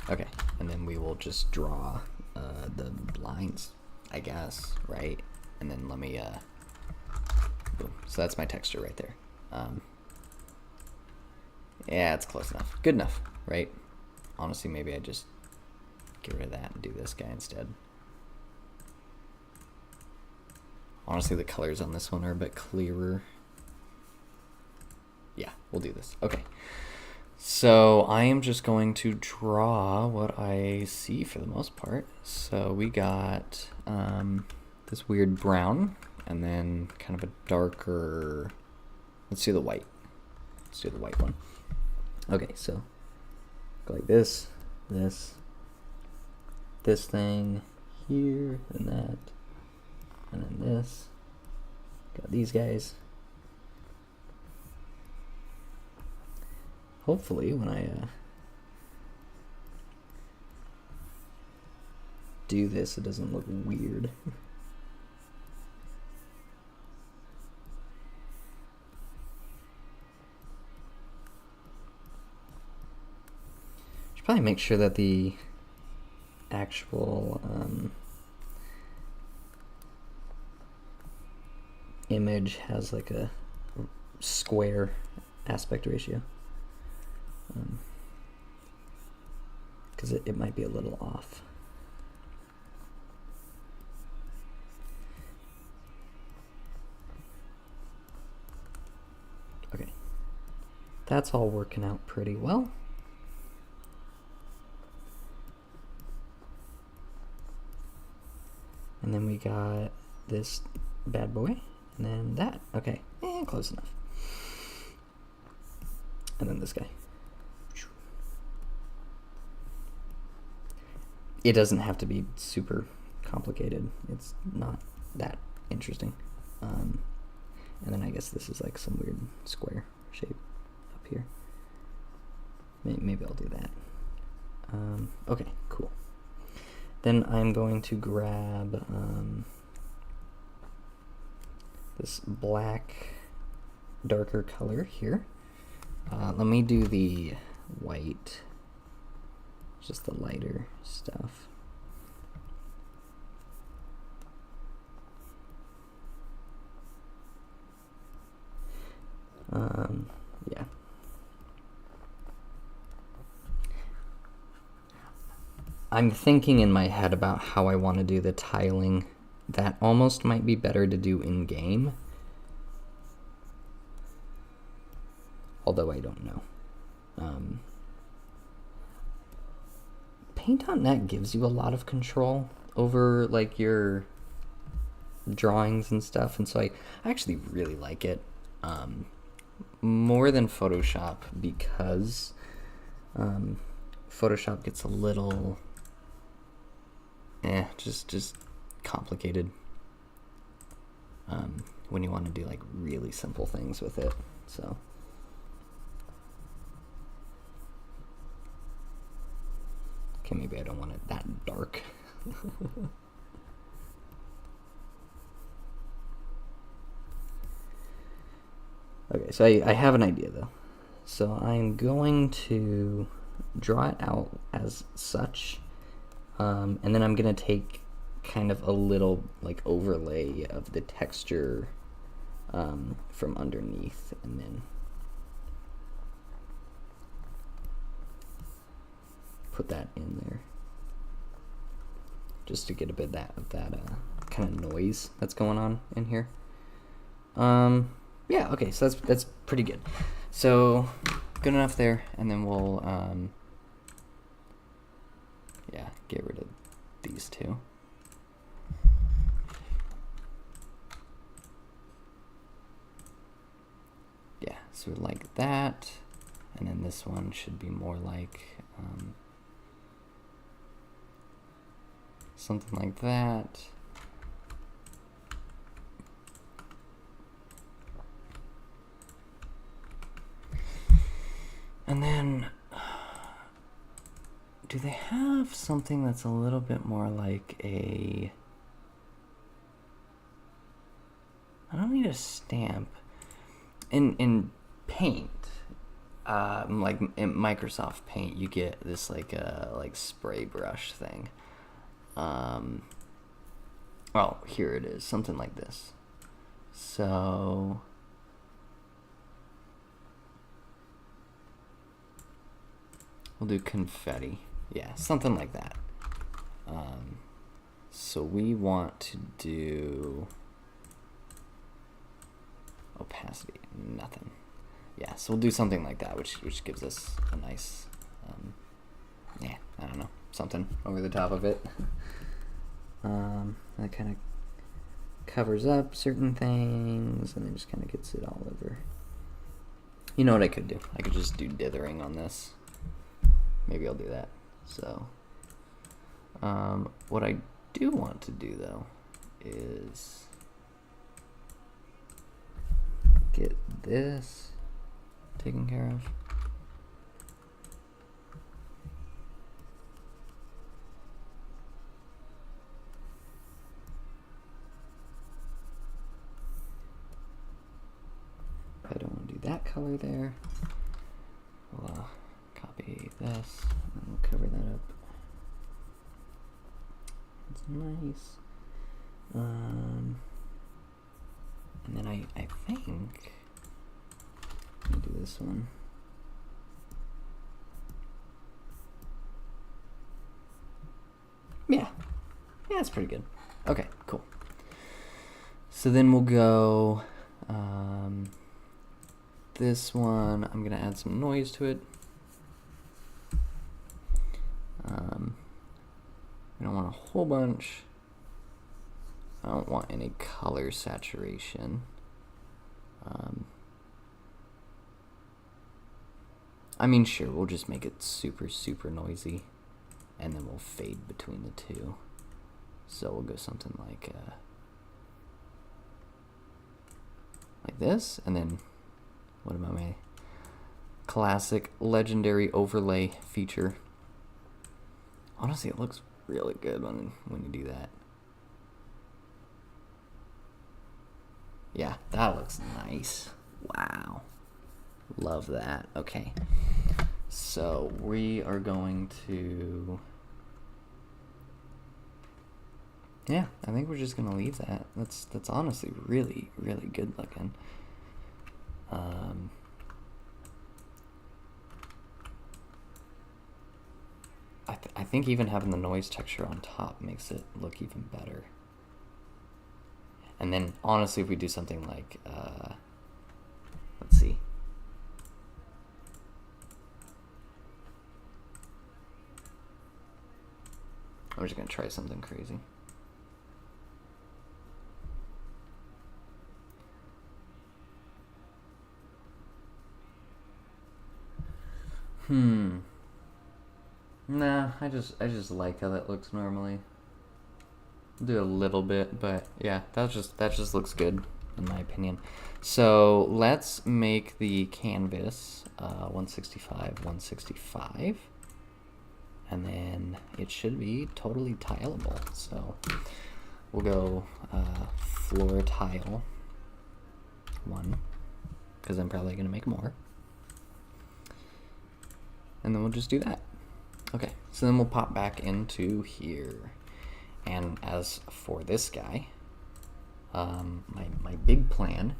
Okay, and then we will just draw the lines, I guess, right? And then let me, boom. So that's my texture right there. Yeah, it's close enough. Good enough, right? Honestly, maybe I just get rid of that and do this guy instead. Honestly, the colors on this one are a bit clearer. Yeah, we'll do this. Okay. So I am just going to draw what I see for the most part. So we got this weird brown and then kind of a darker, let's do the white. Let's do the white one. Okay, so go like this thing here, and that, and then this. Got these guys. Hopefully when I do this, it doesn't look weird. Should probably make sure that the actual image has like a square aspect ratio, because it might be a little off. Okay, that's all working out pretty well. And then we got this bad boy, and then that. Okay, close enough. And then this guy. It doesn't have to be super complicated. It's not that interesting. And then I guess this is like some weird square shape up here. Maybe I'll do that. Okay, cool. Then I'm going to grab this black darker color here. Let me do the white, just the lighter stuff. Yeah. I'm thinking in my head about how I want to do the tiling. That almost might be better to do in game. Although I don't know. Paint.net gives you a lot of control over like your drawings and stuff, and so I actually really like it more than Photoshop, because Photoshop gets a little just complicated when you want to do like really simple things with it. So okay, maybe I don't want it that dark. Okay, so I have an idea though. So I'm going to draw it out as such, and then I'm gonna take kind of a little like overlay of the texture from underneath, and then put that in there just to get a bit of that kind of noise that's going on in here. Yeah, okay, so that's pretty good. So good enough there, and then we'll yeah, get rid of these two. Yeah, so like that, and then this one should be more like something like that. And then do they have something that's a little bit more like a... I don't need a stamp. In Paint, like in Microsoft Paint, you get this like spray brush thing. Oh, here it is, something like this. So we'll do confetti. Yeah, something like that. So we want to do opacity, nothing. Yeah, so we'll do something like that, which gives us a nice, yeah, I don't know, something over the top of it. That kind of covers up certain things, and then just kind of gets it all over. You know what I could do? I could just do dithering on this. Maybe I'll do that. So, what I do want to do, though, is get this taken care of. I don't want to do that color there. We'll copy this and we'll cover that up. It's nice. And then I think let me do this one. Yeah, that's pretty good. Okay, cool. So then we'll go this one. I'm gonna add some noise to it. We don't want a whole bunch. I don't want any color saturation. I mean, sure, we'll just make it super, super noisy, and then we'll fade between the two. So we'll go something like this, and then what about my classic legendary overlay feature? Honestly, it looks really good when you do that. Yeah, that looks nice. Wow. Love that. Okay. So we are going to... Yeah, I think we're just going to leave that. That's honestly really, really good looking. I think even having the noise texture on top makes it look even better. And then, honestly, if we do something like, let's see. I'm just going to try something crazy. Nah, I just like how that looks normally. Do a little bit, but yeah, that just looks good in my opinion. So let's make the canvas 165, and then it should be totally tileable. So we'll go floor tile 1, because I'm probably gonna make more, and then we'll just do that. Okay, so then we'll pop back into here. And as for this guy, my big plan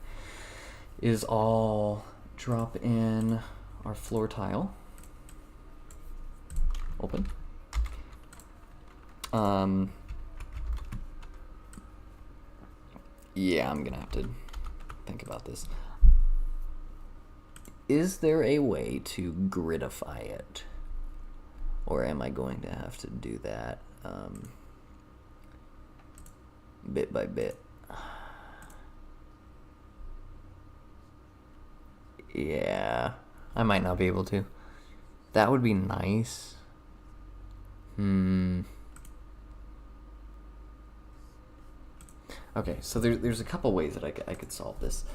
is I'll drop in our floor tile. Open. Yeah, I'm gonna have to think about this. Is there a way to gridify it? Or am I going to have to do that bit by bit? Yeah, I might not be able to. That would be nice. Okay, so there's a couple ways that I could solve this.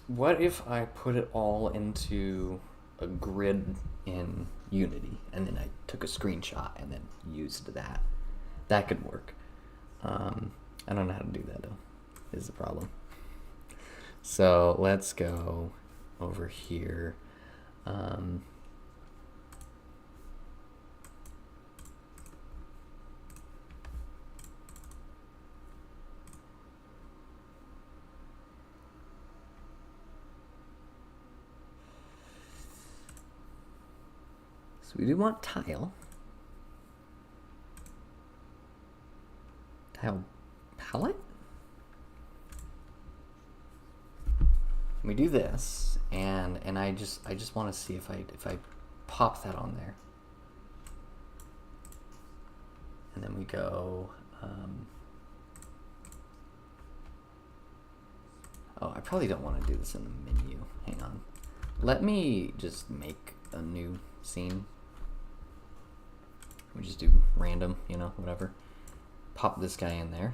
What if I put it all into a grid in Unity, and then I took a screenshot and then used that. That could work. I don't know how to do that though, is the problem. So let's go over here. So we do want tile. Tile palette? We do this, and I just want to see if I pop that on there, and then we go. Oh, I probably don't want to do this in the menu. Hang on. Let me just make a new scene. We just do random, you know, whatever. Pop this guy in there.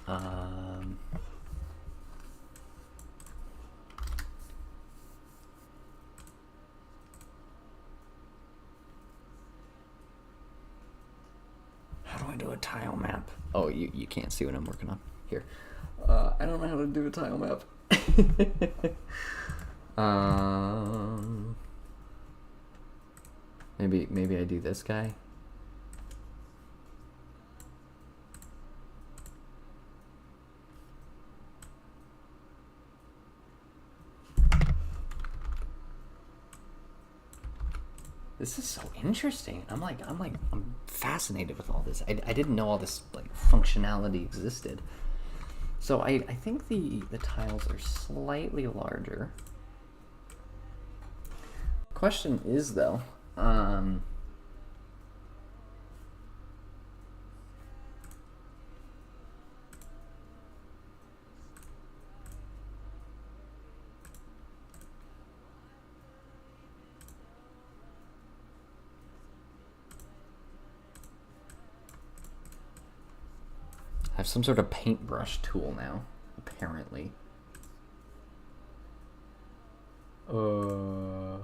How do I do a tile map? Oh, you can't see what I'm working on. Here. I don't know how to do a tile map. Maybe I do this guy. This is so interesting. I'm fascinated with all this. I didn't know all this like functionality existed. So I think the tiles are slightly larger. Question is though, I have some sort of paintbrush tool now, apparently. How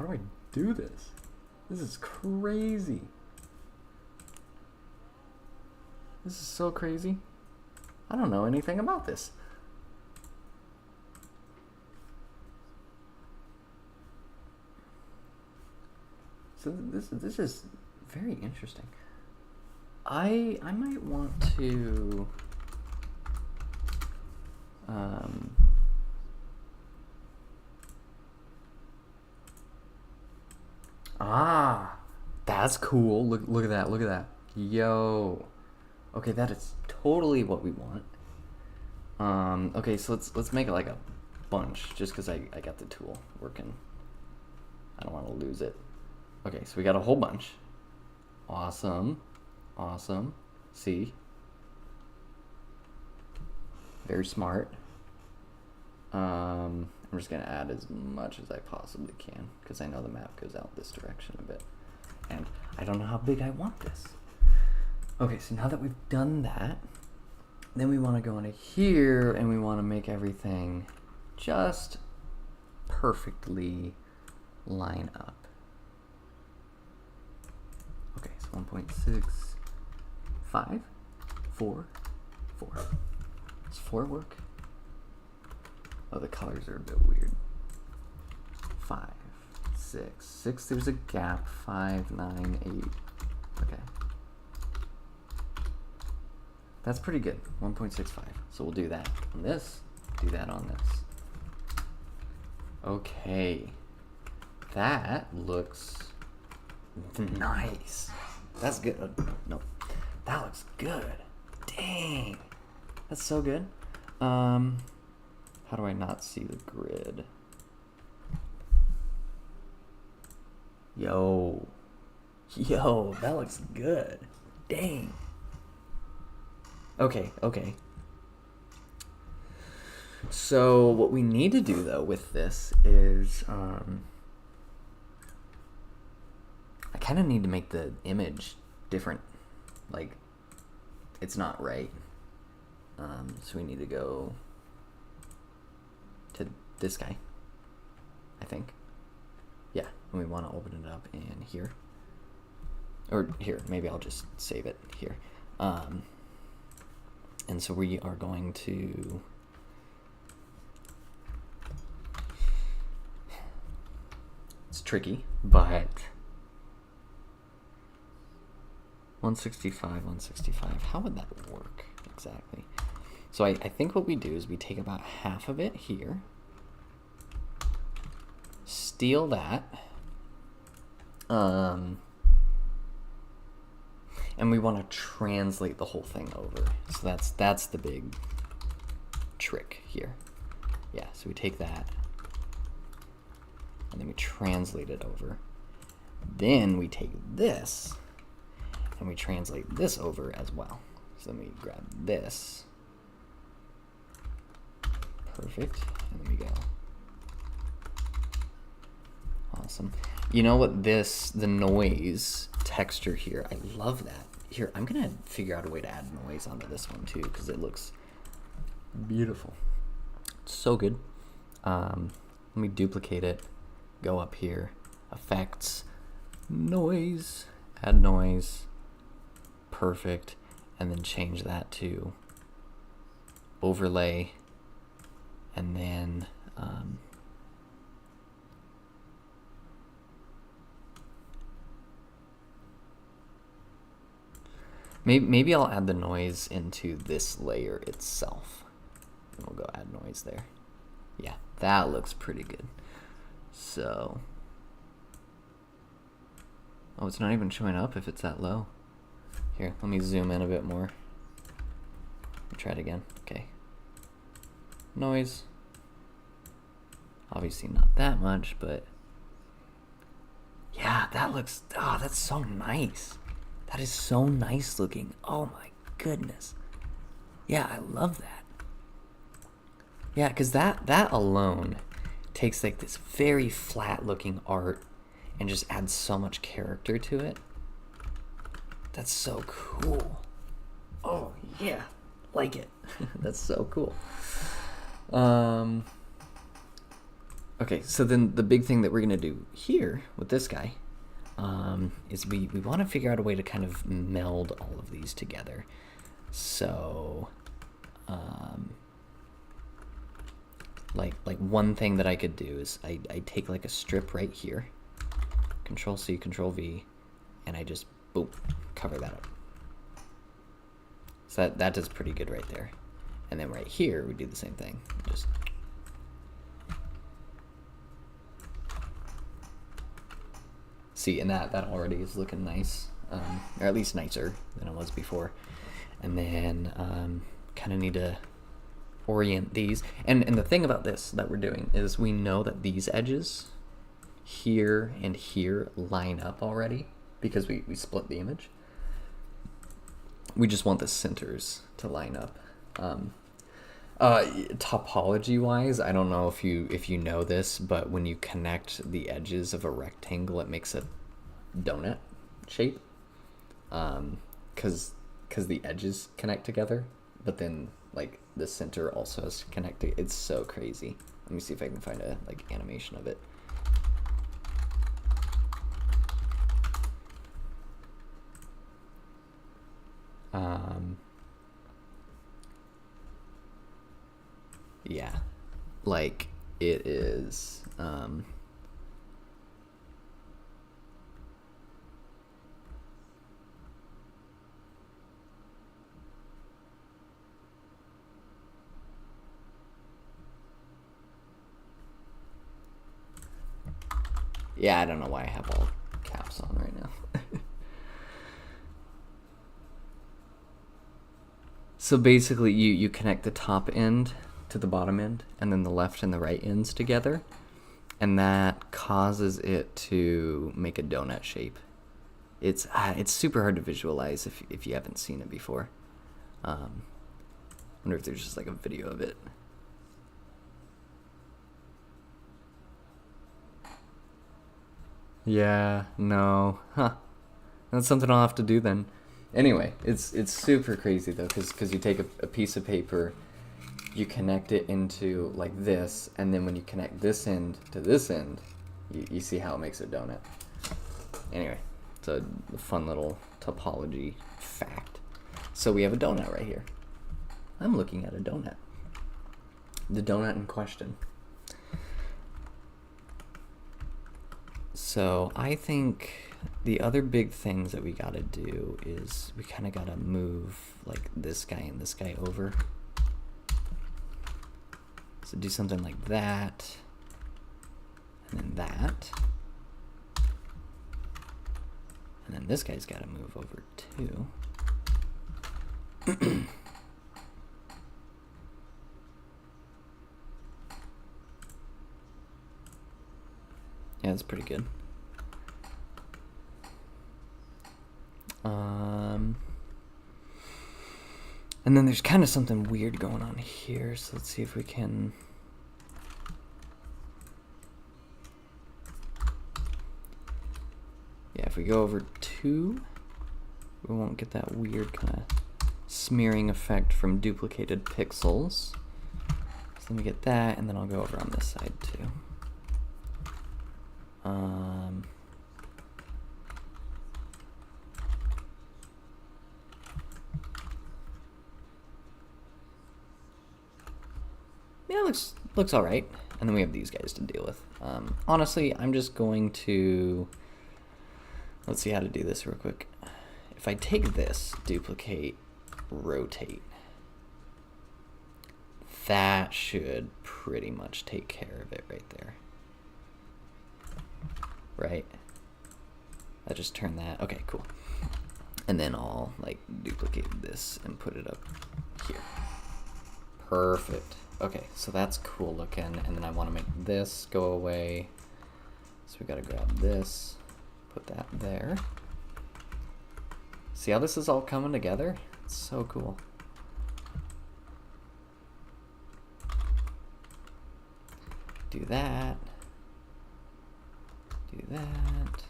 do I do this? This is crazy. This is so crazy. I don't know anything about this. So this is very interesting. I might want to that's cool. Look at that. Look at that. Yo. Okay, that is totally what we want. Okay, so let's make it like a bunch just because I got the tool working. I don't want to lose it. Okay, so we got a whole bunch. Awesome. Awesome. See? Very smart. I'm just going to add as much as I possibly can because I know the map goes out this direction a bit. And I don't know how big I want this. Okay, so now that we've done that, then we want to go into here and we want to make everything just perfectly line up. Okay, so 1.6. 5, 4, 4. Does 4 work? Oh, the colors are a bit weird. 5, 6. 6, there's a gap. 5, 9, 8. Okay. That's pretty good. 1.65. So we'll do that on this, do that on this. Okay. That looks nice. That's good. No. That looks good. Dang. That's so good. How do I not see the grid? Yo, that looks good. Dang. Okay. So what we need to do though with this is, I kind of need to make the image different. Like, it's not right. So we need to go to this guy, I think. Yeah, and we want to open it up in here. Or here, maybe I'll just save it here. And so we are going to... It's tricky, but 165, 165. How would that work exactly? So I think what we do is we take about half of it here, steal that, and we want to translate the whole thing over. So that's the big trick here. Yeah, so we take that, and then we translate it over. Then we take this, and we translate this over as well. So then we grab this. Perfect. And then we go. Awesome. You know what the noise texture here, I love that. Here, I'm going to figure out a way to add noise onto this one too, because it looks beautiful. It's so good. Let me duplicate it. Go up here. Effects. Noise. Add noise. Perfect. And then change that to overlay. And then maybe I'll add the noise into this layer itself. And we'll go add noise there. Yeah, that looks pretty good. So, oh, it's not even showing up if it's that low. Here, let me zoom in a bit more. Try it again. Okay. Noise. Obviously not that much, but yeah, that looks, oh, that's so nice. That is so nice looking. Oh my goodness. Yeah, I love that. Yeah, because that alone takes like this very flat looking art and just adds so much character to it. That's so cool. Oh yeah, like it. That's so cool. Okay, so then the big thing that we're gonna do here with this guy is we want to figure out a way to kind of meld all of these together. So, like one thing that I could do is I take like a strip right here, Control C, Control V, and I just boom, cover that up. So that does pretty good right there. And then right here we do the same thing. Just see, and that already is looking nice, or at least nicer than it was before. And then kind of need to orient these. And the thing about this that we're doing is we know that these edges here and here line up already because we split the image. We just want the centers to line up. Topology wise, I don't know if you know this, but when you connect the edges of a rectangle, it makes a donut shape. Cause the edges connect together, but then like the center also is connected. It's so crazy. Let me see if I can find a like animation of it. Yeah, like it is, yeah, I don't know why I have all caps on right now. So basically you connect the top end to the bottom end and then the left and the right ends together, and that causes it to make a donut shape. It's super hard to visualize if you haven't seen it before. Wonder if there's just like a video of it. Yeah, no. Huh. That's something I'll have to do then. Anyway, it's super crazy though, because you take a piece of paper you connect it into like this, and then when you connect this end to this end, you see how it makes a donut. Anyway, it's a fun little topology fact. So we have a donut right here. I'm looking at a donut. The donut in question. So I think the other big things that we gotta do is we kind of gotta move like this guy and this guy over. So do something like that, and then that. And then this guy's gotta move over too. Yeah, that's pretty good. And then there's kind of something weird going on here, so let's see if we can... Yeah, if we go over 2, we won't get that weird kind of smearing effect from duplicated pixels. So let me get that, and then I'll go over on this side too. Yeah, looks all right. And then we have these guys to deal with. Honestly, I'm just going to... Let's see how to do this real quick. If I take this, duplicate, rotate, that should pretty much take care of it right there. Right? I just turn that. Okay, cool. And then I'll like duplicate this and put it up here. Perfect. Okay, so that's cool looking. And then I want to make this go away. So we got to grab this, put that there. See how this is all coming together? It's so cool. Do that. Do that.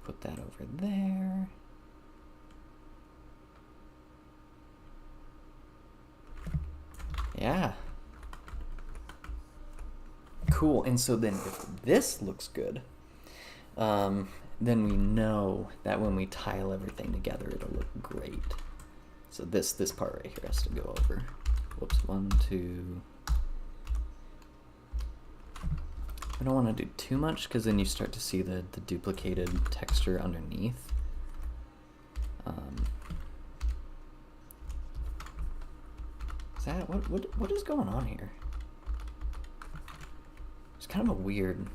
Put that over there. Yeah. Cool. And so then if this looks good, then we know that when we tile everything together, it'll look great. So this part right here has to go over. Whoops, 1, 2. I don't want to do too much because then you start to see the duplicated texture underneath. Is that what is going on here? It's kind of a weird,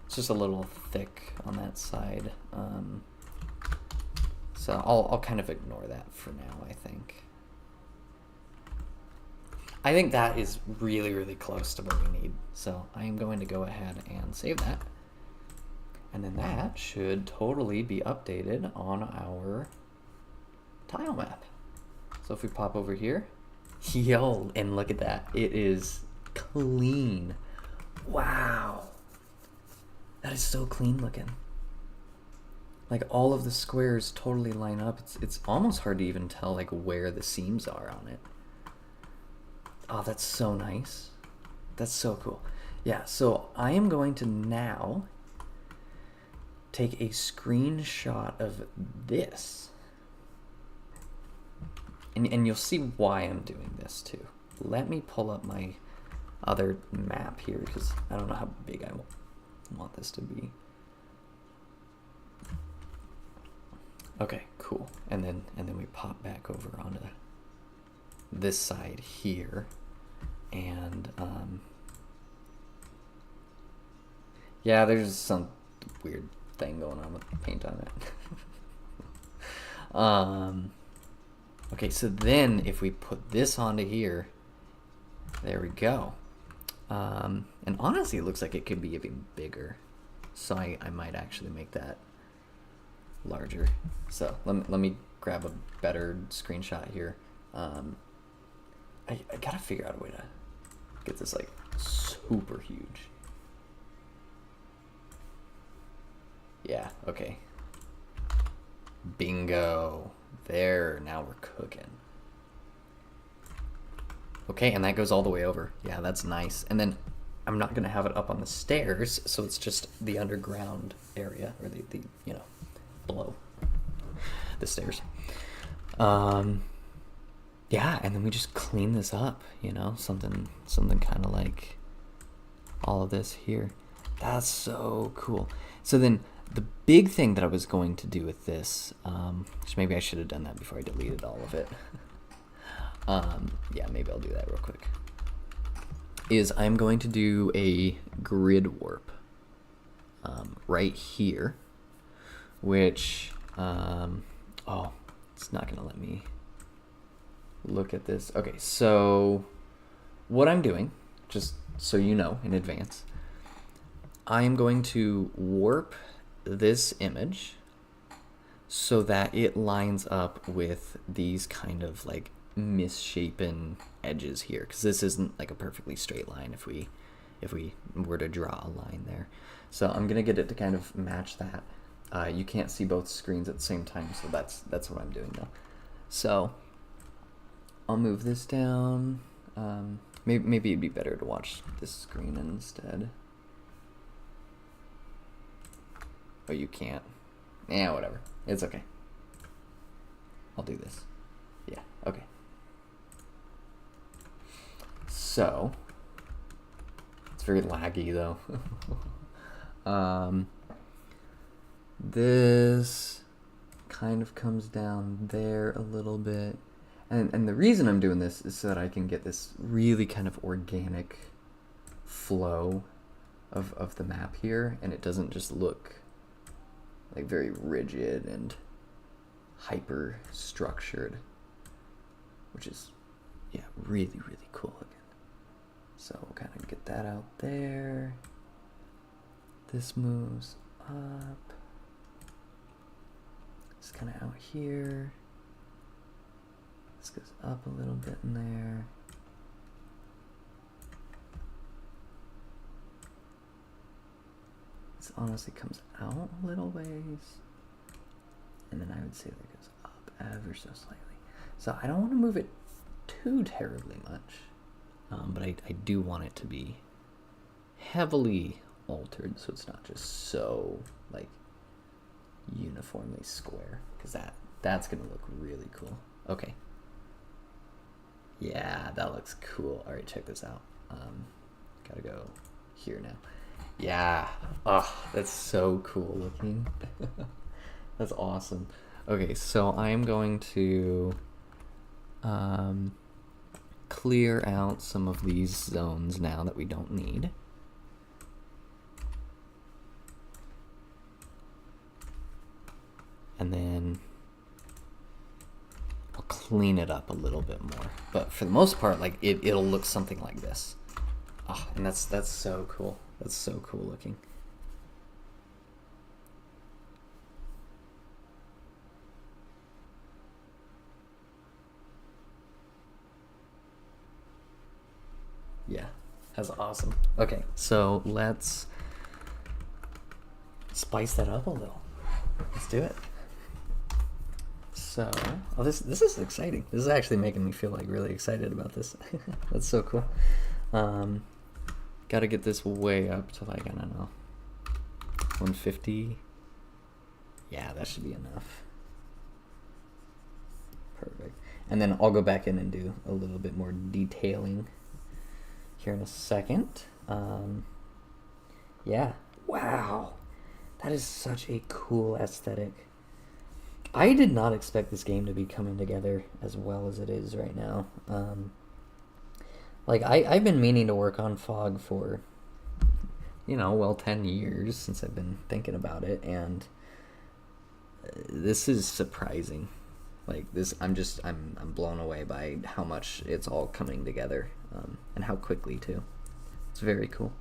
it's just a little thick on that side. So I'll kind of ignore that for now, I think. I think that is really, really close to what we need. So I am going to go ahead and save that. And then that should totally be updated on our tile map. So if we pop over here, yo, and look at that. It is clean. Wow. That is so clean looking. Like all of the squares totally line up. It's almost hard to even tell like where the seams are on it. Oh, that's so nice. That's so cool. Yeah, so I am going to now take a screenshot of this. And you'll see why I'm doing this too. Let me pull up my other map here because I don't know how big I want this to be. Okay, cool. And then we pop back over onto this side here, and yeah, there's some weird thing going on with the paint on it. Okay, so then if we put this onto here, there we go. And honestly, it looks like it could be even bigger, so I might actually make that larger. So let me grab a better screenshot here. I gotta figure out a way to get this like super huge. Yeah, okay. Bingo. There, now we're cooking. Okay, and that goes all the way over. Yeah, that's nice. And then I'm not gonna have it up on the stairs, so it's just the underground area, or the below the stairs. Yeah, and then we just clean this up, something kind of like all of this here. That's so cool. So then the big thing that I was going to do with this, which maybe I should have done that before I deleted all of it. Yeah, maybe I'll do that real quick. Is I'm going to do a grid warp right here, which, oh, it's not going to let me look at this. Okay, so what I'm doing, just so you know in advance, I am going to warp this image so that it lines up with these kind of like misshapen edges here, because this isn't like a perfectly straight line if we were to draw a line there. So I'm gonna get it to kind of match that. You can't see both screens at the same time, so that's what I'm doing now. So I'll move this down. Maybe it'd be better to watch this screen instead. Oh, you can't. Yeah, whatever. It's okay. I'll do this. Yeah, okay. So, it's very laggy though. This kind of comes down there a little bit. And the reason I'm doing this is so that I can get this really kind of organic flow of the map here, and it doesn't just look like very rigid and hyper structured, which is, yeah, really, really cool looking. So we'll kind of get that out there. This moves up. It's kind of out here. This goes up a little bit in there. This honestly comes out a little ways. And then I would say that it goes up ever so slightly. So I don't want to move it too terribly much. But I do want it to be heavily altered so it's not just so like uniformly square, because that's gonna look really cool. Okay. Yeah, that looks cool. All right, check this out. Gotta go here now. Yeah. Oh, that's so cool looking. That's awesome. Okay, so I'm going to clear out some of these zones now that we don't need. And then I'll clean it up a little bit more. But for the most part, like it'll look something like this. Oh, and that's so cool. That's so cool looking. Yeah, that's awesome. Okay, so let's spice that up a little. Let's do it. So, oh, this is exciting. This is actually making me feel like really excited about this. That's so cool. Got to get this way up to like, I don't know, 150. Yeah, that should be enough. Perfect. And then I'll go back in and do a little bit more detailing here in a second. Yeah. Wow. That is such a cool aesthetic. I did not expect this game to be coming together as well as it is right now. Like, I've been meaning to work on Fog for, 10 years since I've been thinking about it, and this is surprising. Like, this, I'm blown away by how much it's all coming together, and how quickly, too. It's very cool.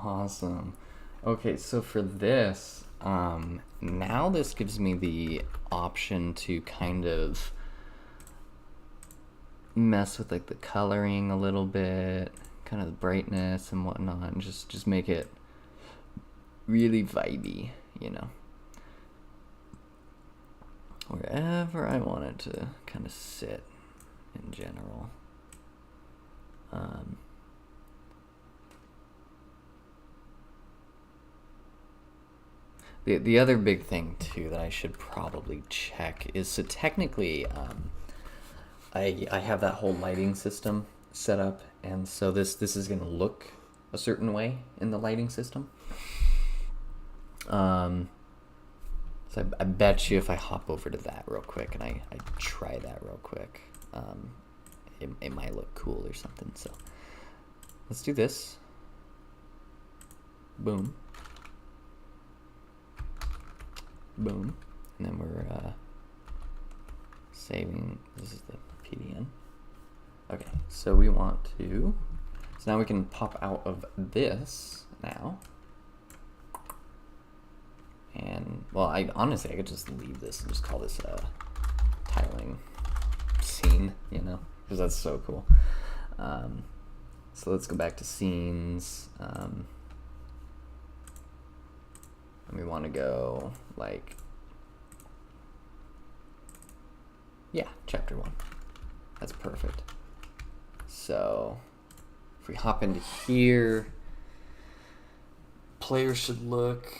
Awesome. Okay, so for this, now this gives me the option to kind of mess with like the coloring a little bit, kind of the brightness and whatnot, and just make it really vibey, you know, wherever I want it to kind of sit in general. The other big thing too that I should probably check is, so technically I have that whole lighting system set up, and so this is going to look a certain way in the lighting system. So I bet you if I hop over to that real quick and I try that real quick, it might look cool or something. So let's do this. Boom. Boom. And then we're saving. This is the PDN. Okay, so we want to, so now we can pop out of this now. And, well, honestly, I could just leave this and just call this a tiling scene, you know, because that's so cool. So let's go back to scenes. And we want to go, like, yeah, chapter 1. That's perfect. So if we hop into here, players should look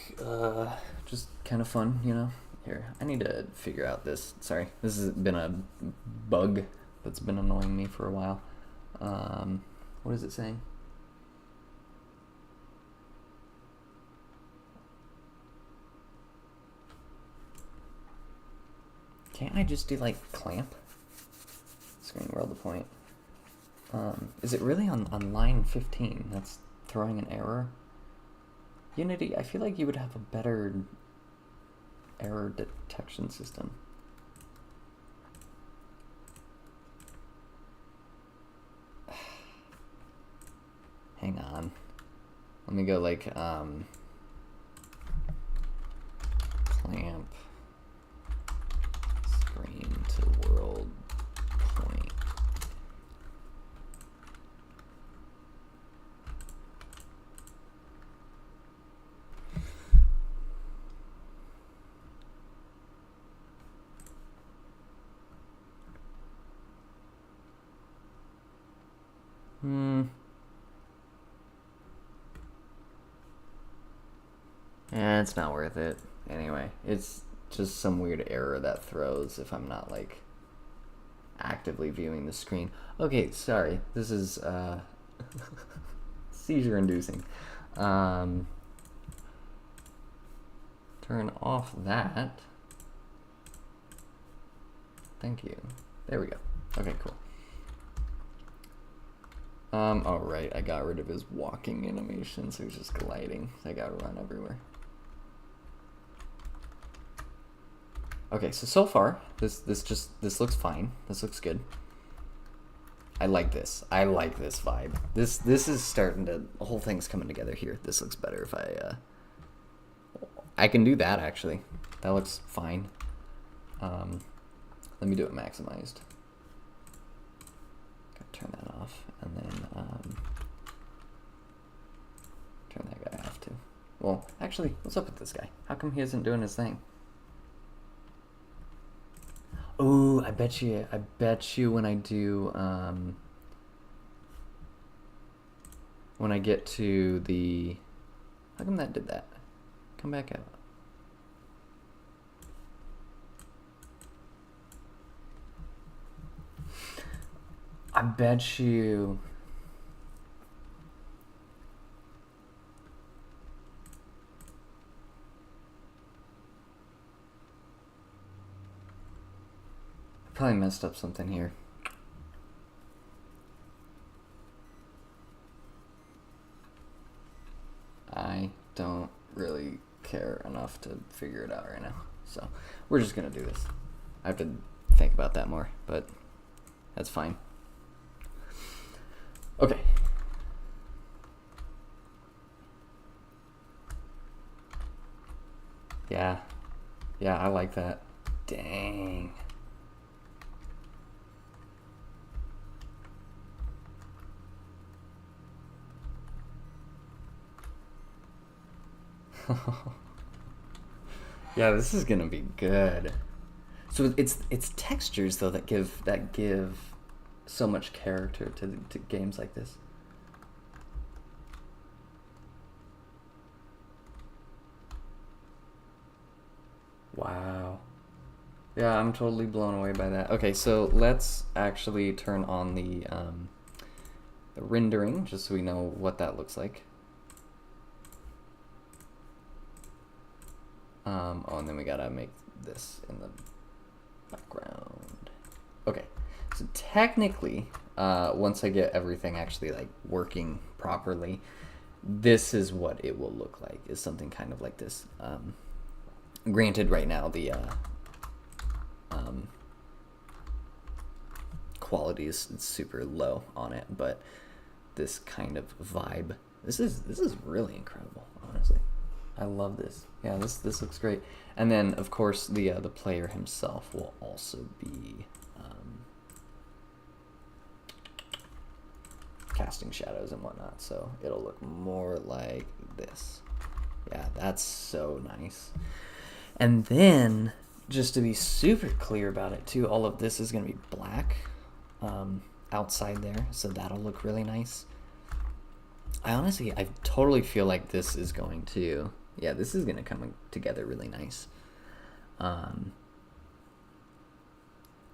just kind of fun, you know. Here, I need to figure out this. Sorry, this has been a bug that's been annoying me for a while. What is it saying? Can't I just do like clamp? Screen world to point. Is it really on line 15? That's throwing an error. Unity, I feel like you would have a better error detection system. Hang on. Let me go like clamp screen to world point. Yeah, it's not worth it. Anyway, it's just some weird error that throws if I'm not like actively viewing the screen. Okay, sorry. This is seizure inducing. Turn off that. Thank you. There we go. Okay, cool. Alright, I got rid of his walking animation, so he's just gliding. I gotta run everywhere. Okay, so far, this looks fine. This looks good. I like this. I like this vibe. This is starting to, the whole thing's coming together here. This looks better if I can do that actually. That looks fine. Let me do it maximized. Turn that off, and then turn that guy off too. Well, actually, what's up with this guy? How come he isn't doing his thing? Oh, I bet you when I do, when I get to the, how come that did that? Come back out. I bet you. I probably messed up something here. I don't really care enough to figure it out right now. So we're just gonna do this. I have to think about that more, but that's fine. Okay. Yeah. Yeah, I like that. Dang. Yeah, this is gonna be good. So it's textures though that give so much character to games like this. Wow. Yeah, I'm totally blown away by that. Okay, so let's actually turn on the rendering just so we know what that looks like. Oh, and then we gotta make this in the background. Okay, so technically, once I get everything actually like working properly, this is what it will look like. Is something kind of like this. Granted, right now the um, quality is super low on it, but this kind of vibe. This is really incredible, honestly. I love this. Yeah, this looks great. And then of course the player himself will also be casting shadows and whatnot, so it'll look more like this. Yeah, that's so nice. And then, just to be super clear about it too, all of this is going to be black outside there, so that'll look really nice. I totally feel like this is going to, yeah, this is going to come together really nice.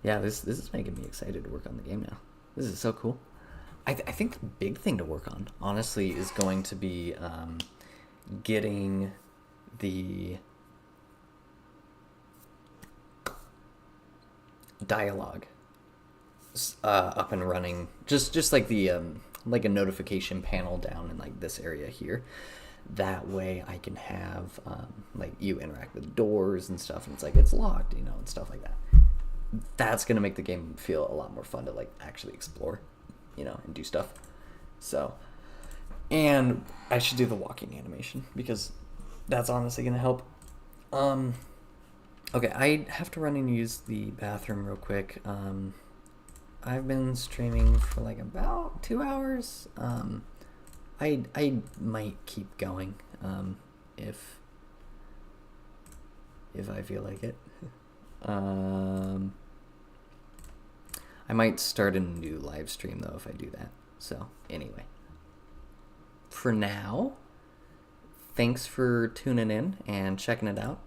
Yeah, this is making me excited to work on the game now. This is so cool. I think the big thing to work on, honestly, is going to be getting the dialogue up and running. Just like the like a notification panel down in like this area here. That way I can have like you interact with doors and stuff, and it's like it's locked, you know, and stuff like that. That's gonna make the game feel a lot more fun to like actually explore, you know, and do stuff. So, and I should do the walking animation because that's honestly gonna help. Okay, I have to run and use the bathroom real quick. I've been streaming for like about 2 hours. I might keep going if I feel like it. I might start a new live stream though if I do that. So anyway, for now, thanks for tuning in and checking it out.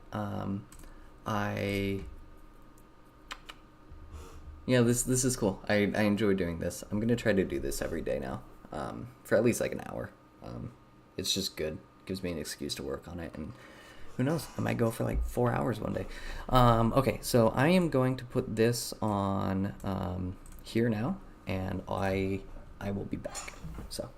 Yeah, this is cool. I enjoy doing this. I'm gonna try to do this every day now, for at least like an hour. It's just good. Gives me an excuse to work on it, and who knows? I might go for like 4 hours one day. Okay, so I am going to put this on here now, and I will be back. So.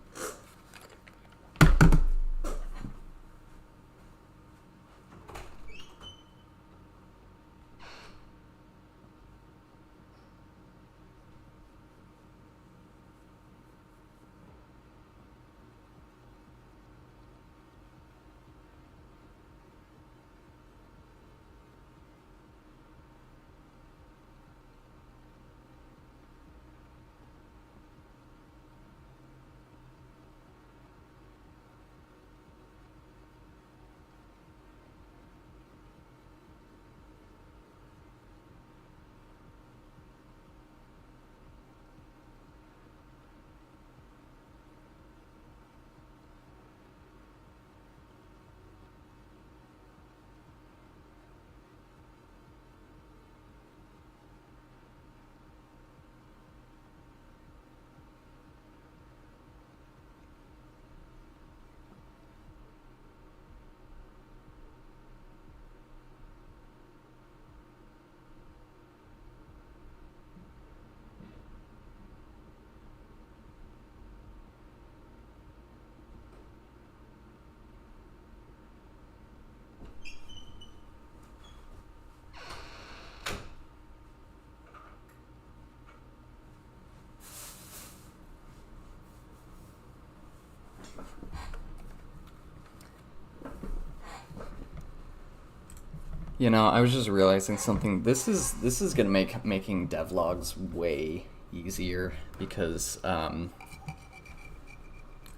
You know, I was just realizing something. This is gonna make making devlogs way easier because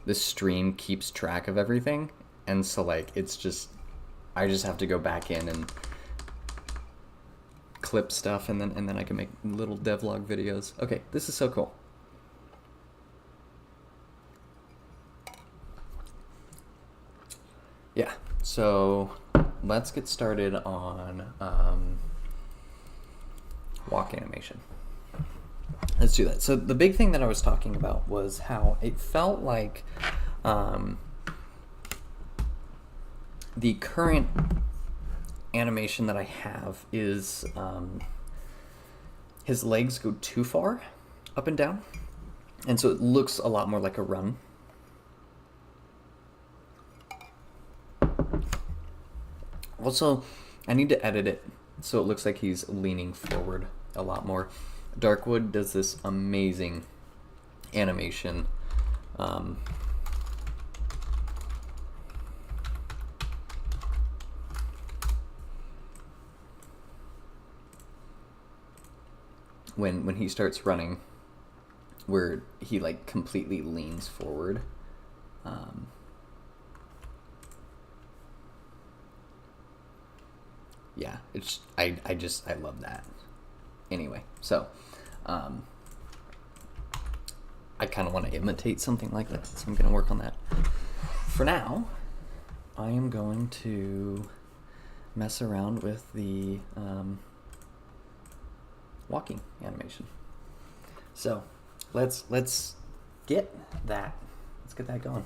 this stream keeps track of everything, and so like it's just I just have to go back in and clip stuff, and then I can make little devlog videos. Okay, this is so cool. Yeah, so let's get started on walk animation. Let's do that. So the big thing that I was talking about was how it felt like the current animation that I have is his legs go too far up and down, and so it looks a lot more like a run. Also, I need to edit it so it looks like he's leaning forward a lot more. Darkwood does this amazing animation. When he starts running, where he like completely leans forward. Yeah, it's I love that. Anyway, so I kind of want to imitate something like that, so I'm going to work on that. For now, I am going to mess around with the walking animation. So let's get that. Let's get that going.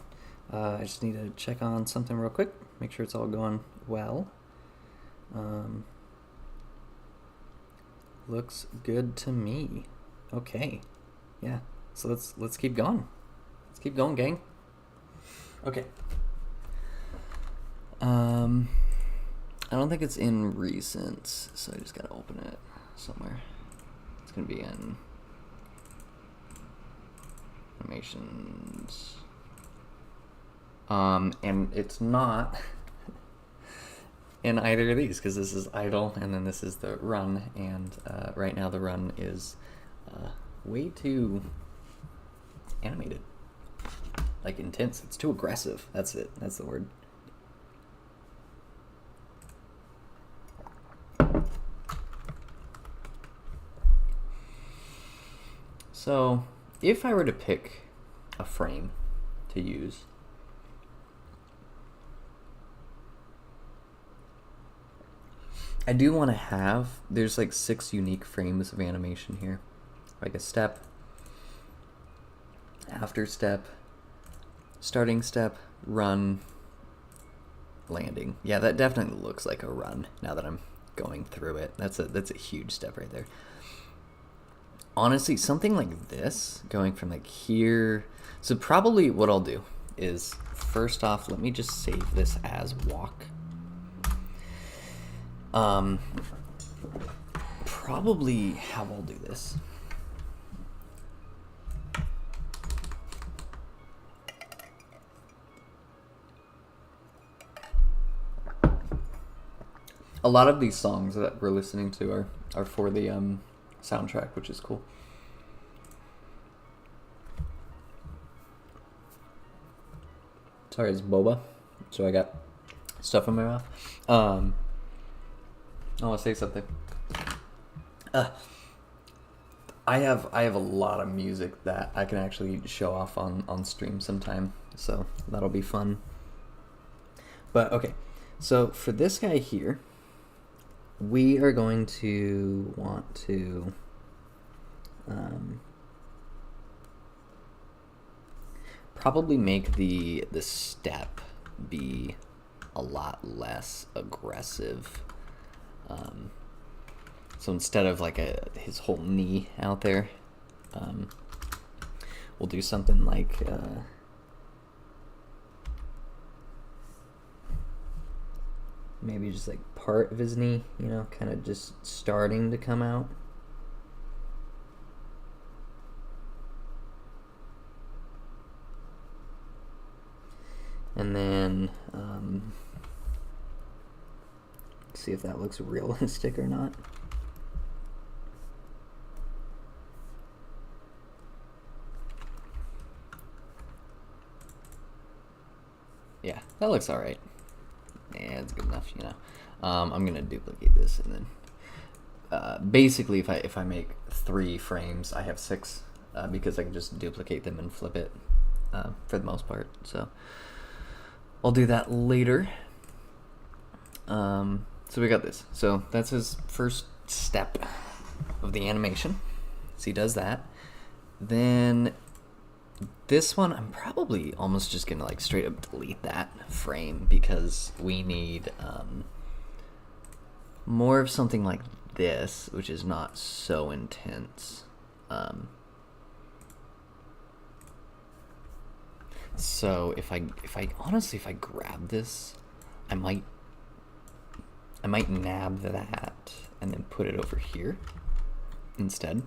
I just need to check on something real quick. Make sure it's all going well. Looks good to me. Okay. Yeah. So let's keep going. Let's keep going, gang. Okay. I don't think it's in recent, so I just gotta open it somewhere. It's gonna be in animations. And it's not in either of these because this is idle and then this is the run, and right now the run is way too animated, like intense. It's too aggressive. That's it. That's the word. So if I were to pick a frame to use, I do want to have, there's like 6 unique frames of animation here. Like a step, after step, starting step, run, landing. Yeah, that definitely looks like a run now that I'm going through it. That's a huge step right there. Honestly, something like this, going from like here. So probably what I'll do is, first off, let me just save this as walk. Probably how I'll do this. A lot of these songs that we're listening to are for the soundtrack, which is cool. Sorry, it's boba, so I got stuff in my mouth. I want to say something. I have a lot of music that I can actually show off on stream sometime, so that'll be fun. But okay, so for this guy here, we are going to want to probably make the step be a lot less aggressive. So instead of like his whole knee out there, we'll do something like maybe just like part of his knee, you know, kind of just starting to come out. And then let's see if that looks realistic or not. Yeah, that looks alright. Yeah, it's good enough, you know. I'm gonna duplicate this, and then basically if I make 3 frames, I have 6 because I can just duplicate them and flip it for the most part. So I'll do that later. So we got this. So that's his first step of the animation. So he does that. Then this one, I'm probably almost just gonna like straight up delete that frame because we need more of something like this, which is not so intense. So if I honestly, if I grab this, I might nab that and then put it over here instead.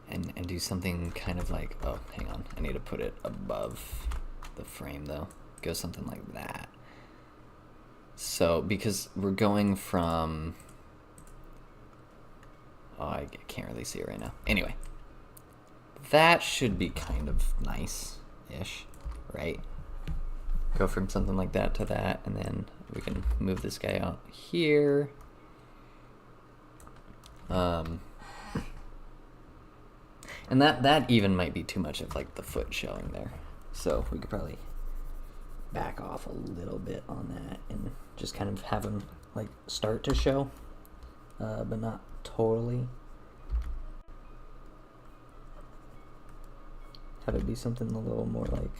And do something kind of like, oh, hang on, I need to put it above the frame though. Go something like that. So, because we're going from, oh, I can't really see it right now. Anyway, that should be kind of nice-ish, right? Go from something like that to that, and then we can move this guy out here. And that even might be too much of like the foot showing there. So we could probably back off a little bit on that and just kind of have him like start to show, but not totally. Have it be something a little more like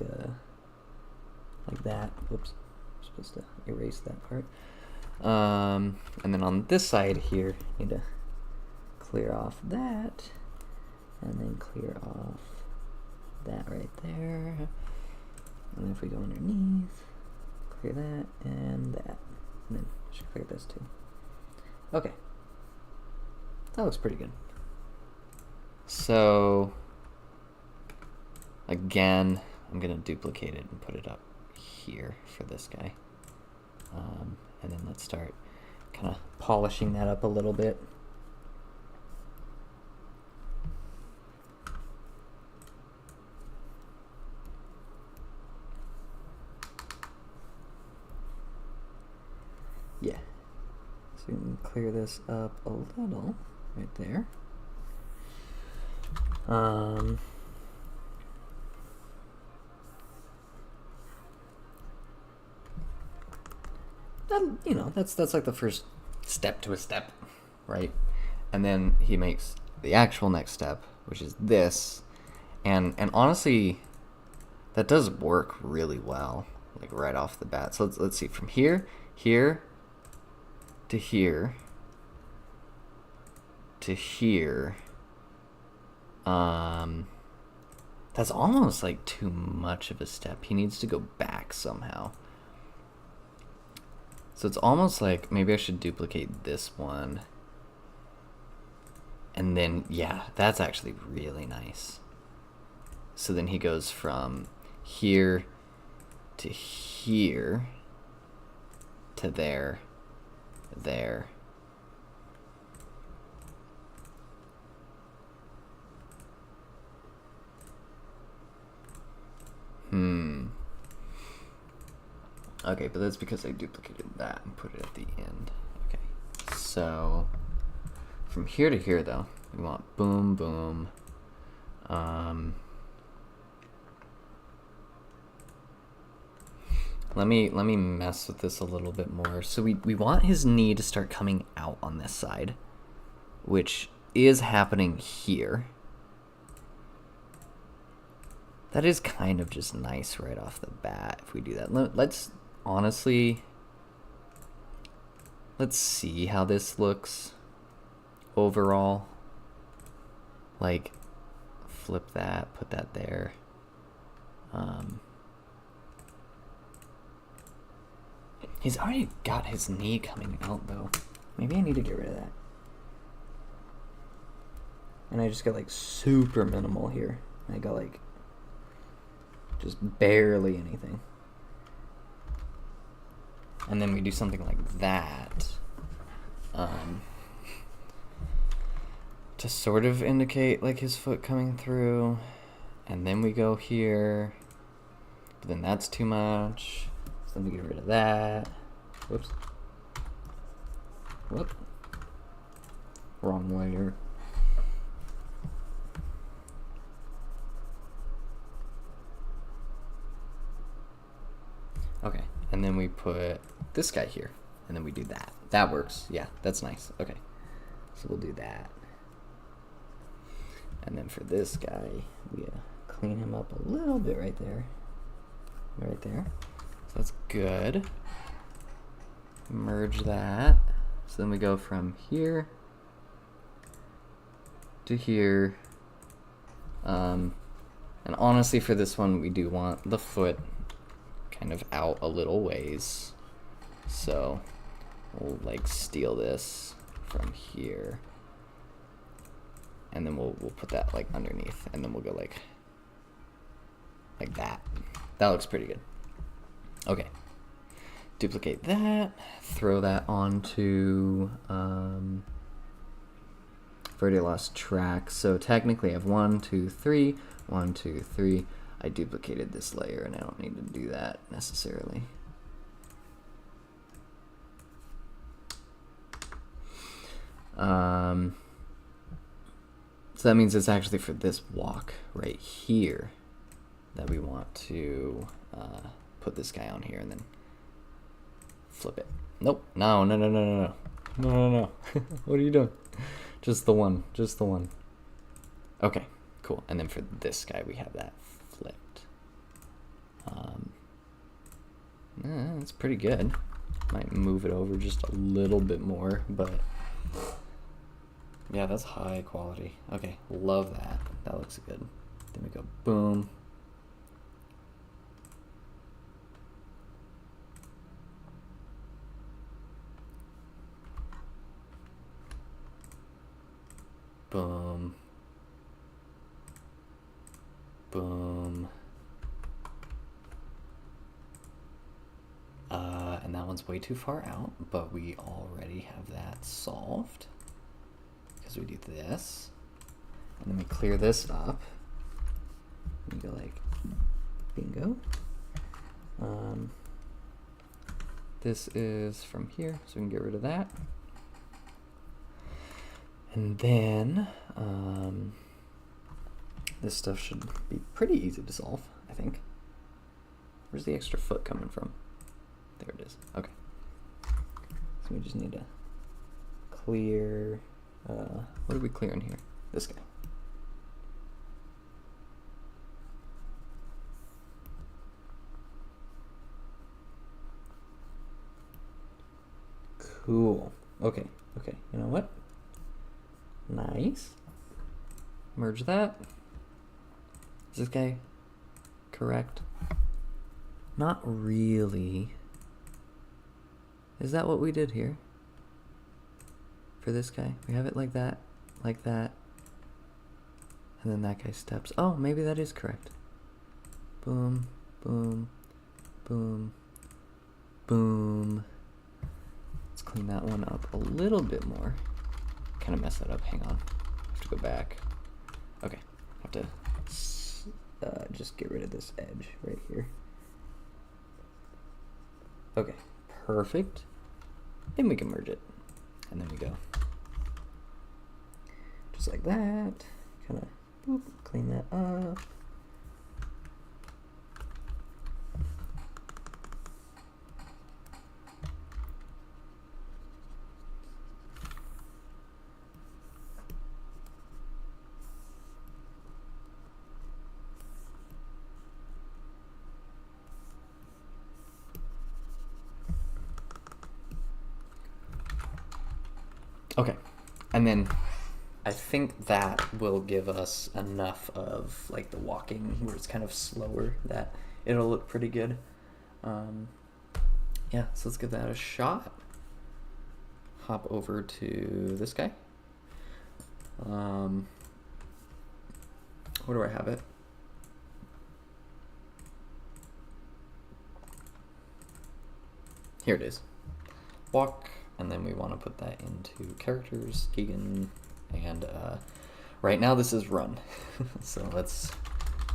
that. Whoops, I'm supposed to erase that part. And then on this side here, need to clear off that. And then clear off that right there. And if we go underneath, clear that and that. And then I should clear this too. Okay. That looks pretty good. So, again, I'm going to duplicate it and put it up here for this guy. And then let's start kind of polishing that up a little bit. Yeah, so we can clear this up a little right there. You know, that's like the first step to a step, right? And then he makes the actual next step, which is this, and honestly, that does work really well, like right off the bat. So let's see, from here to here to here, that's almost like too much of a step. He needs to go back somehow. So it's almost like maybe I should duplicate this one. And then, yeah, that's actually really nice. So then he goes from here to here to there. Okay, but that's because I duplicated that and put it at the end. Okay, so from here to here, though, we want boom, boom. Let me mess with this a little bit more. So we want his knee to start coming out on this side, which is happening here. That is kind of just nice right off the bat if we do that. Let's honestly, let's see how this looks overall. Like, flip that, put that there. He's already got his knee coming out though. Maybe I need to get rid of that. And I just got like super minimal here. I got like Just barely anything. And then we do something like that. To sort of indicate like his foot coming through. And then we go here. But then that's too much. So let me get rid of that. Whoops. Whoop. Wrong layer. Okay, and then we put this guy here, and then we do that. That works. Yeah, that's nice. Okay, so we'll do that. And then for this guy, we clean him up a little bit right there. Right there. So that's good. Merge that. So then we go from here to here. And honestly, for this one, we do want the foot kind of out a little ways. So we'll like steal this from here. And then we'll put that like underneath, and then we'll go like that. That looks pretty good. Okay. Duplicate that, throw that onto Verde Lost Track. So technically I have 1, 2, 3, 1, 2, 3. I duplicated this layer and I don't need to do that necessarily. So that means it's actually for this walk right here that we want to put this guy on here and then flip it. Nope. No. No. What are you doing? Just the one. Okay, cool. And then for this guy, we have that flipped. That's pretty good. Might move it over just a little bit more, but yeah, that's high quality. Okay, love that. That looks good. Then we go boom. Boom. Boom. And that one's way too far out, but we already have that solved. Because we do this. And then we clear this up. We go like, bingo. This is from here, so we can get rid of that. And then, this stuff should be pretty easy to solve, I think. Where's the extra foot coming from? There it is. Okay. So we just need to clear, what are we clearing here? This guy. Cool. Okay, you know what? Nice. Merge that. Is this guy correct? Not really. Is that what we did here? For this guy? We have it like that, and then that guy steps. Oh, maybe that is correct. Boom, boom, boom, boom. Let's clean that one up a little bit more. Kind of mess that up. Hang on. I have to go back. Okay. I have to just get rid of this edge right here. Okay. Perfect. Then we can merge it. And then we go. Just like that. Kind of clean that up. Okay, and then I think that will give us enough of like the walking where it's kind of slower that it'll look pretty good. Yeah, so let's give that a shot. Hop over to this guy. Where do I have it? here it is. Walk, and then we want to put that into characters, Keegan, and right now this is run. So let's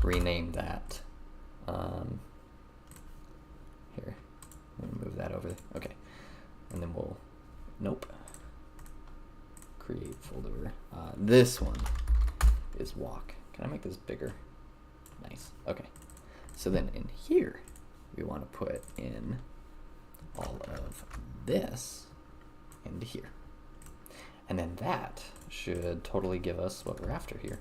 rename that. Here, I'm gonna move that over. Okay, and then we'll, nope. Create folder. This one is walk. Can I make this bigger? Nice. Okay. So then in here, we want to put in all of this into here. And then that should totally give us what we're after here.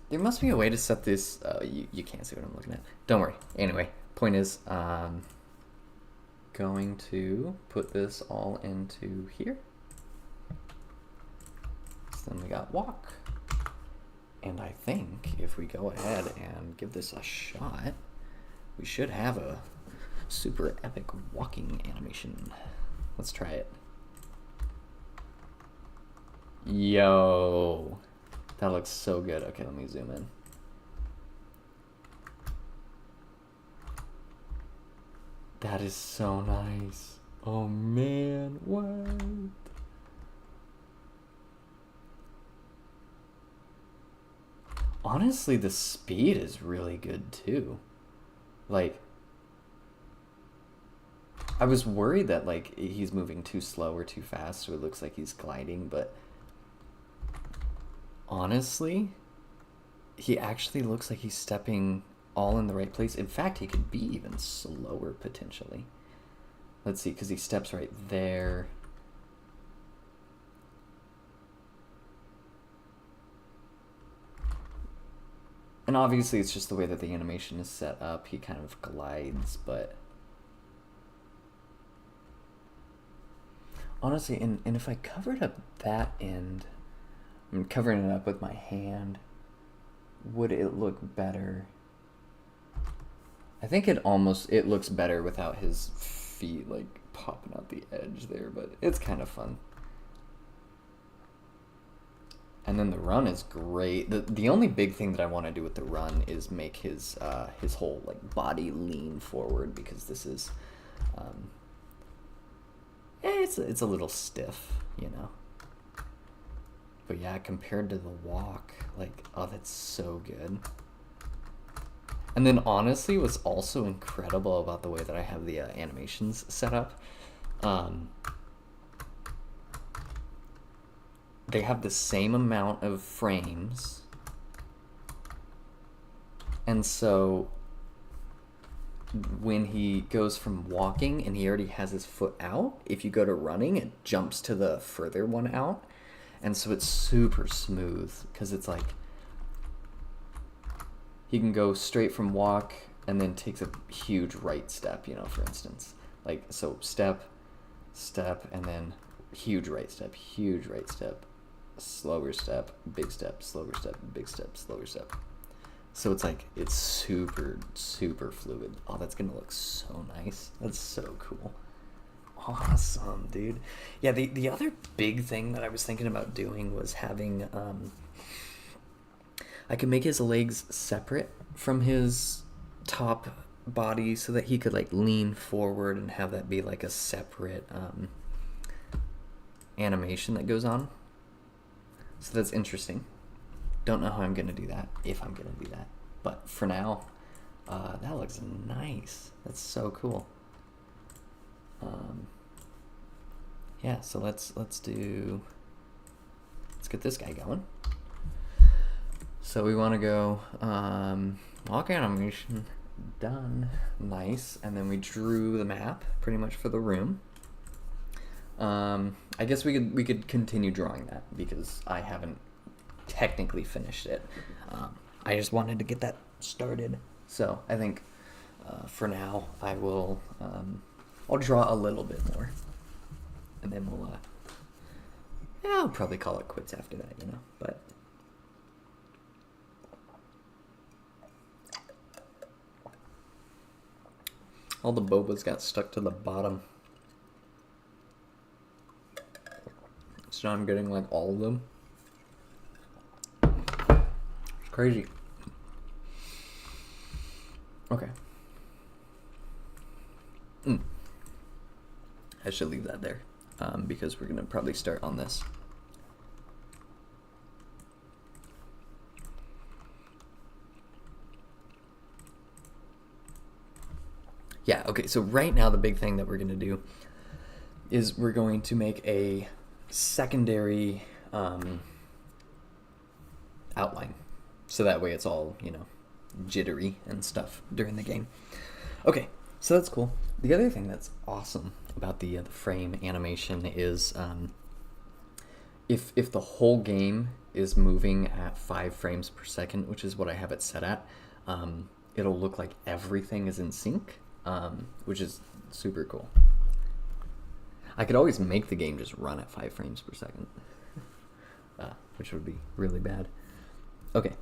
There must be a way to set this. You can't see what I'm looking at. Don't worry. Anyway, point is, going to put this all into here. So then we got walk. And I think if we go ahead and give this a shot, we should have a super epic walking animation. Let's try it. Yo, that looks so good. Okay, let me zoom in. That is so nice. Oh man, what? Honestly, the speed is really good too. Like, I was worried that like he's moving too slow or too fast, so it looks like he's gliding, but honestly, he actually looks like he's stepping all in the right place. In fact, he could be even slower potentially. Let's see, because he steps right there. And obviously it's just the way that the animation is set up. He kind of glides, but honestly, and if I covered up that end, I'm covering it up with my hand, would it look better? I think it looks better without his feet like popping out the edge there, but it's kind of fun. And then the run is great. The only big thing that I want to do with the run is make his whole like body lean forward, because this is it's a little stiff, you know. But yeah, compared to the walk, like, oh, that's so good. And then honestly, what's also incredible about the way that I have the animations set up, they have the same amount of frames, and so when he goes from walking and he already has his foot out, if you go to running, it jumps to the further one out, and so it's super smooth, because it's like he can go straight from walk and then takes a huge right step, you know, for instance, like, so step, and then huge right step, slower step, big step, slower step, big step, slower step. So it's like, it's super, super fluid. Oh, that's gonna look so nice. That's so cool. Awesome, dude. Yeah, the other big thing that I was thinking about doing was having, I could make his legs separate from his top body so that he could like lean forward and have that be like a separate animation that goes on. So that's interesting. Don't know how I'm gonna do that, if I'm gonna do that, but for now, that looks nice. That's so cool. Yeah, so let's get this guy going. So we want to go walk animation, done, nice, and then we drew the map pretty much for the room. I guess we could continue drawing that, because I haven't technically finished it. I just wanted to get that started. So I think for now I will I'll draw a little bit more, and then we'll I'll probably call it quits after that, you know. But all the bobas got stuck to the bottom. So now I'm getting like all of them. It's crazy. Okay. Mm. I should leave that there because we're going to probably start on this. Yeah, okay, so right now the big thing that we're going to do is we're going to make a secondary outline. So that way it's all, jittery and stuff during the game. Okay, so that's cool. The other thing that's awesome about the frame animation is if the whole game is moving at 5 frames per second, which is what I have it set at, it'll look like everything is in sync, which is super cool. I could always make the game just run at 5 frames per second, which would be really bad. Okay,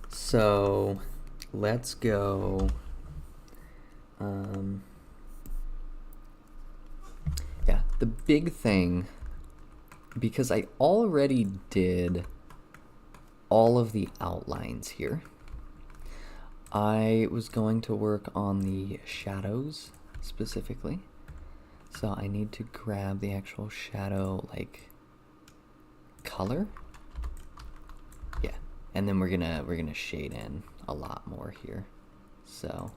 so let's go. Yeah, the big thing, because I already did all of the outlines here, I was going to work on the shadows specifically. So I need to grab the actual shadow, color. Yeah, and then we're gonna shade in a lot more here. So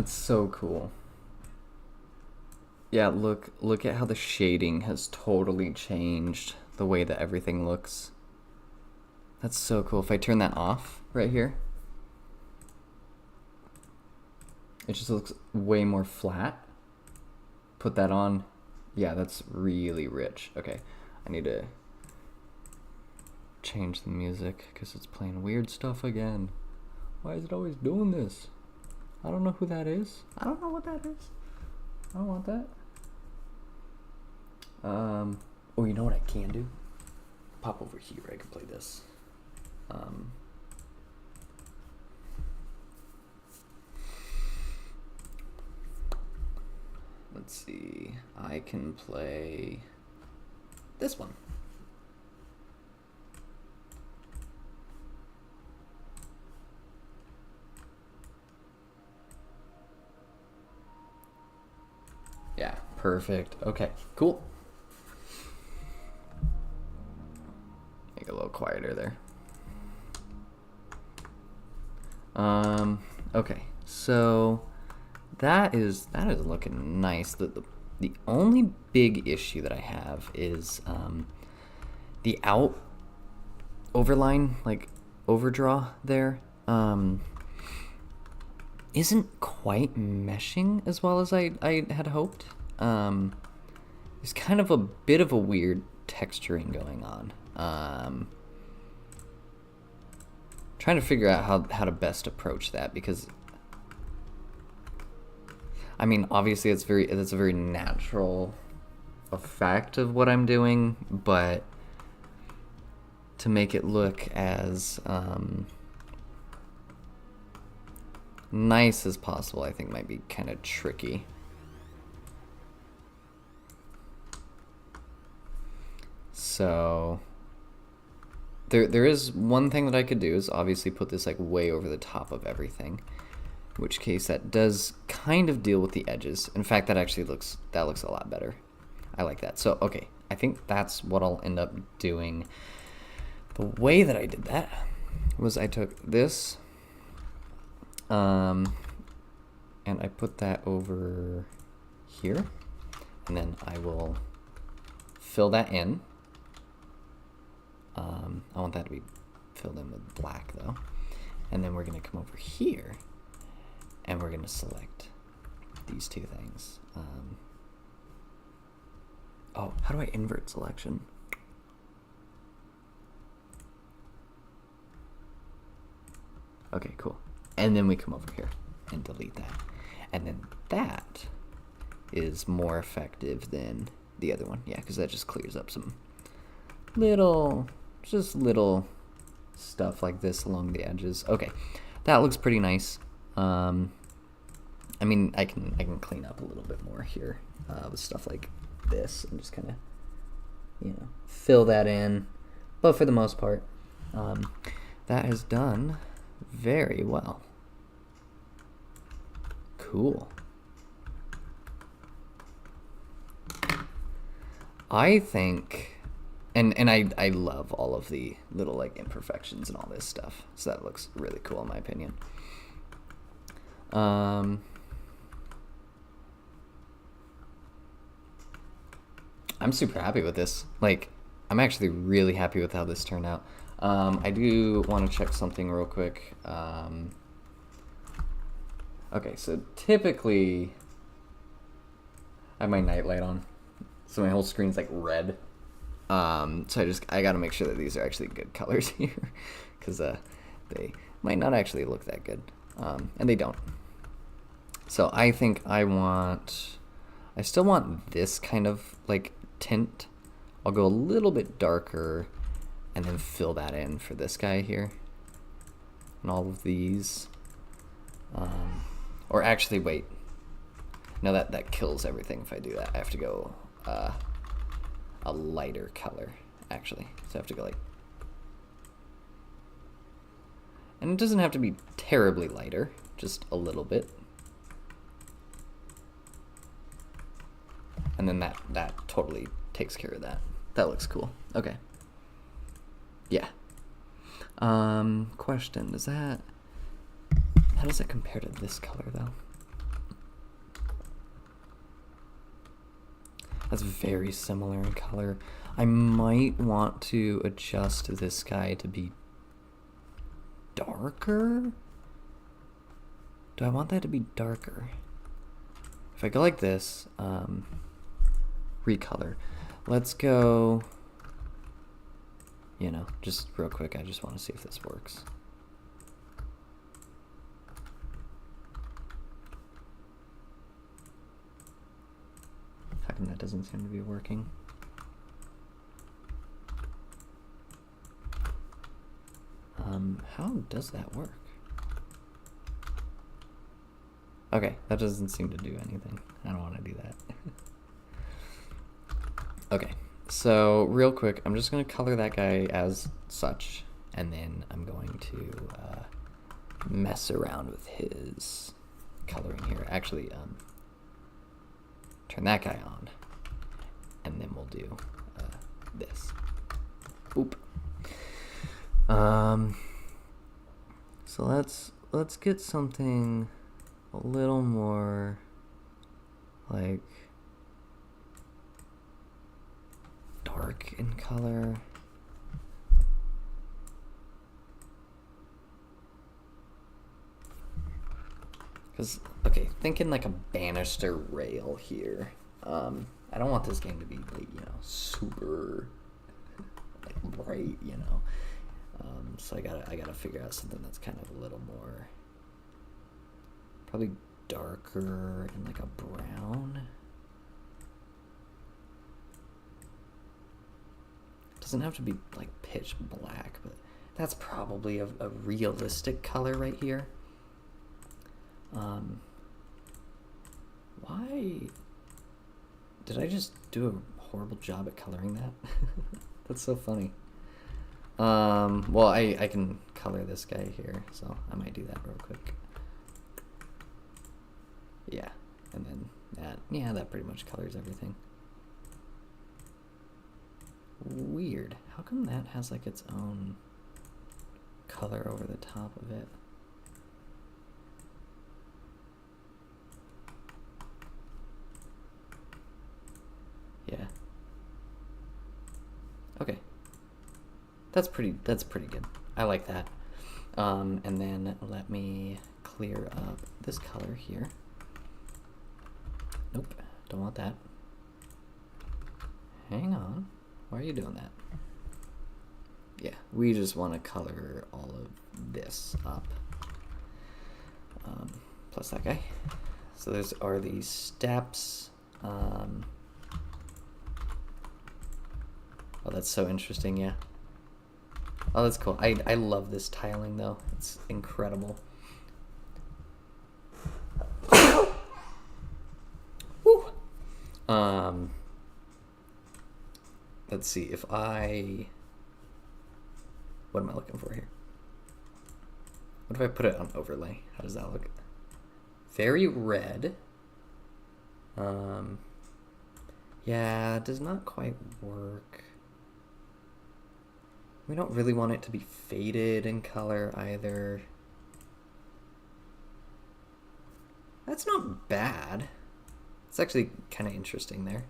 That's so cool. Yeah, look at how the shading has totally changed the way that everything looks. That's so cool. If I turn that off right here, it just looks way more flat. Put that on. Yeah, that's really rich. Okay, I need to change the music because it's playing weird stuff again. Why is it always doing this? I don't know who that is. I don't know what that is. I don't want that. Oh, you know what I can do? Pop over here. I can play this. Let's see. I can play this one. Yeah, perfect. Okay, cool. Make it a little quieter there. Okay, so that is looking nice. The only big issue that I have is the overline, like overdraw there, isn't quite meshing as well as I had hoped. There's kind of a bit of a weird texturing going on. Trying to figure out how to best approach that, because I mean, obviously that's a very natural effect of what I'm doing, but to make it look as nice as possible, I think might be kind of tricky. So there is one thing that I could do, is obviously put this like way over the top of everything, in which case that does kind of deal with the edges. In fact, that actually looks a lot better. I like that. So okay, I think that's what I'll end up doing. The way that I did that was I took this and I put that over here, and then I will fill that in. I want that to be filled in with black though. And then we're going to come over here and we're going to select these two things. Oh, how do I invert selection? Okay, cool. And then we come over here and delete that. And then that is more effective than the other one. Yeah, because that just clears up some little stuff like this along the edges. Okay, that looks pretty nice. I mean, I can clean up a little bit more here with stuff like this and just kind of, fill that in. But for the most part, that has done very well. Cool. I think, and I love all of the little like imperfections and all this stuff. So that looks really cool in my opinion. I'm super happy with this. Like, I'm actually really happy with how this turned out. I do want to check something real quick. Okay, so typically I have my night light on, so my whole screen's like red. So I gotta make sure that these are actually good colors here, because they might not actually look that good, and they don't. So I think I still want this kind of like tint. I'll go a little bit darker and then fill that in for this guy here and all of these. Or actually, wait. No, that kills everything if I do that. I have to go a lighter color, actually. So I have to go like... And it doesn't have to be terribly lighter, just a little bit. And then that totally takes care of that. That looks cool. Okay. Yeah. Question, how does that compare to this color though? That's very similar in color. I might want to adjust this guy to be darker. Do I want that to be darker? If I go like this, recolor. Let's go, just real quick, I just want to see if this works. How come that doesn't seem to be working? How does that work? Okay, that doesn't seem to do anything. I don't want to do that. Okay, so real quick, I'm just going to color that guy as such, and then I'm going to mess around with his coloring here. Actually, turn that guy on, and then we'll do this. Oop. So let's get something a little more like dark in color. Because, okay, thinking like a banister rail here. I don't want this game to be, like, super like bright, so I gotta figure out something that's kind of a little more, probably darker and like a brown. Doesn't have to be like pitch black, but that's probably a realistic color right here. Why did I just do a horrible job at coloring that? That's so funny. Well, I can color this guy here, so I might do that real quick. Yeah, and then that, that pretty much colors everything. Weird. How come that has like its own color over the top of it? Yeah. Okay. That's pretty good. I like that. And then let me clear up this color here. Nope, don't want that. Hang on. Why are you doing that? Yeah, we just want to color all of this up. Plus that guy. So those are these steps. Oh, that's so interesting, yeah. Oh, that's cool. I love this tiling, though. It's incredible. Woo! Let's see if I... What am I looking for here? What if I put it on overlay? How does that look? Very red. Yeah, it does not quite work. We don't really want it to be faded in color either. That's not bad. It's actually kind of interesting there.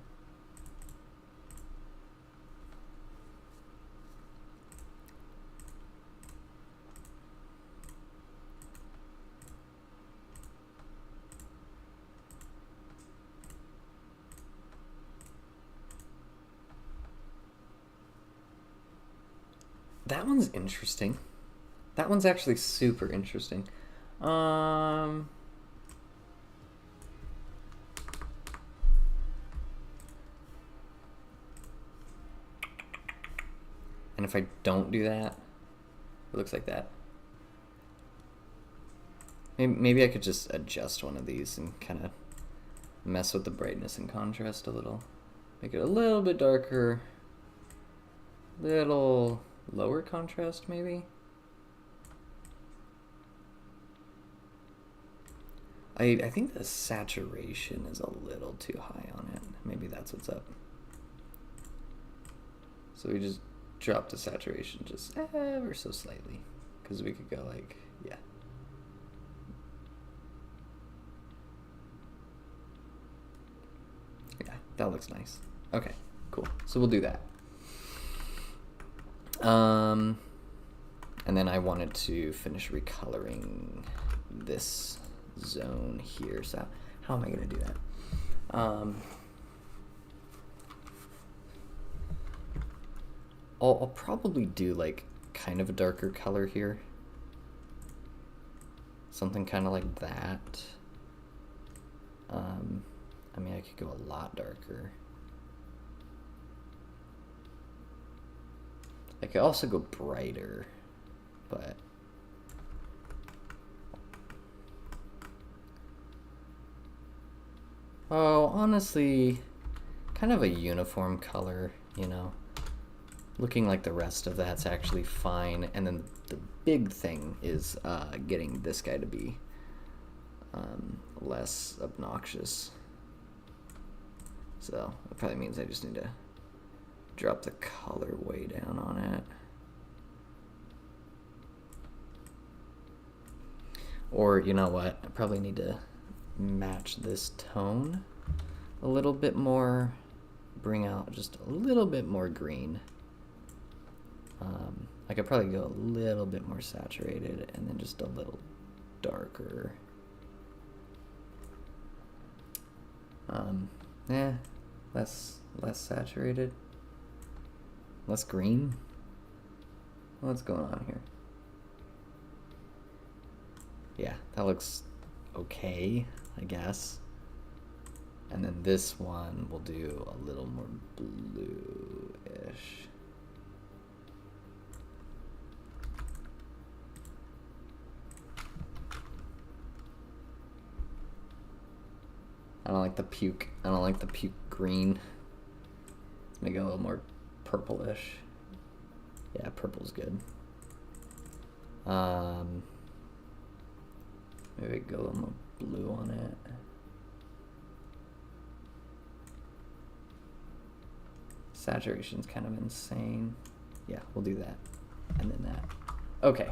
That one's interesting. That one's actually super interesting. And if I don't do that, it looks like that. Maybe I could just adjust one of these and kind of mess with the brightness and contrast a little. Make it a little bit darker. Little lower contrast, maybe? I think the saturation is a little too high on it. Maybe that's what's up. So we just drop the saturation just ever so slightly. Because we could go like, yeah. Yeah, that looks nice. Okay, cool. So we'll do that. And then I wanted to finish recoloring this zone here. So how am I going to do that? I'll probably do like kind of a darker color here. Something kind of like that. I mean, I could go a lot darker. I could also go brighter, but oh, honestly, kind of a uniform color, you know. Looking like the rest of that's actually fine, and then the big thing is getting this guy to be less obnoxious. So that probably means I just need to drop the color way down on it. Or, you know what, I probably need to match this tone a little bit more, bring out just a little bit more green. I could probably go a little bit more saturated and then just a little darker. Less saturated, less green. What's going on here? Yeah, that looks okay, I guess. And then this one we'll do a little more blue-ish. I don't like the puke. I don't like the puke green. Let's make it a little more purplish. Yeah, purple's good. Maybe go a little more blue on it. Saturation's kind of insane. Yeah, we'll do that. And then that. Okay.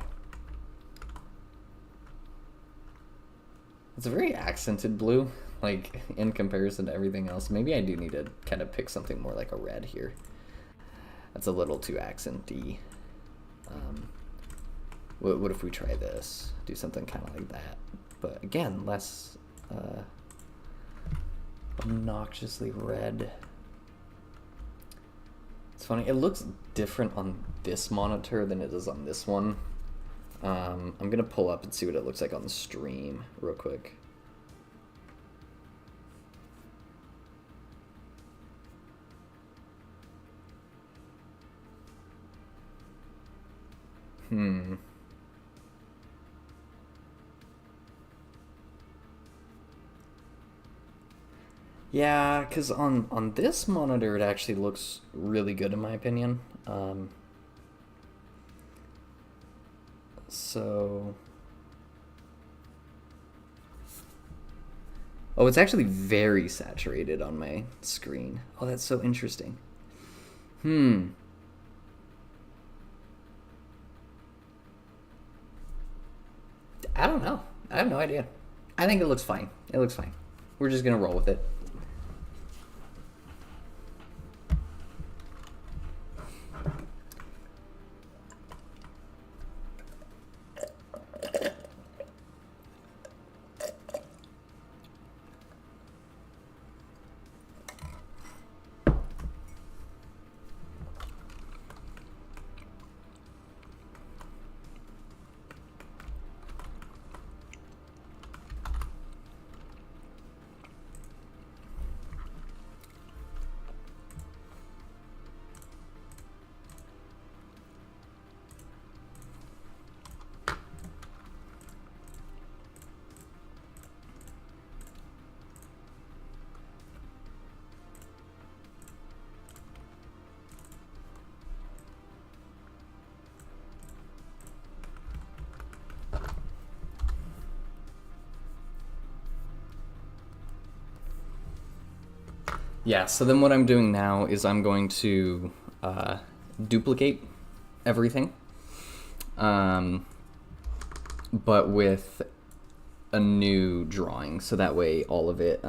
It's a very accented blue, like in comparison to everything else. Maybe I do need to kind of pick something more like a red here. That's a little too accenty. What if we try this? Do something kind of like that. But again, less obnoxiously red. It's funny, it looks different on this monitor than it does on this one. I'm gonna pull up and see what it looks like on the stream real quick. Yeah, because on this monitor it actually looks really good in my opinion. So... Oh, it's actually very saturated on my screen. Oh, that's so interesting. I don't know. I have no idea. I think it looks fine. It looks fine. We're just gonna roll with it. Yeah, so then what I'm doing now is I'm going to duplicate everything, but with a new drawing, so that way all of it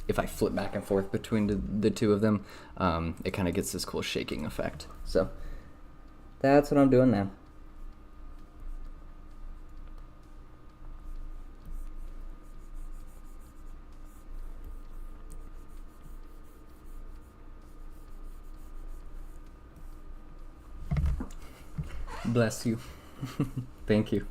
if I flip back and forth between the two of them, it kind of gets this cool shaking effect. So that's what I'm doing now. Bless you. Thank you.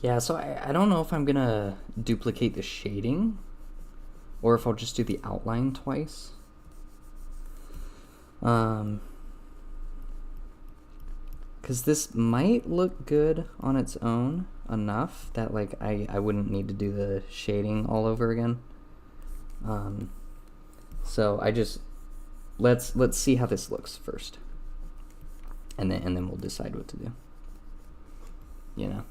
Yeah, so I don't know if I'm gonna duplicate the shading or if I'll just do the outline twice. Because this might look good on its own enough that like I wouldn't need to do the shading all over again. So I just let's see how this looks first, and then we'll decide what to do. You know.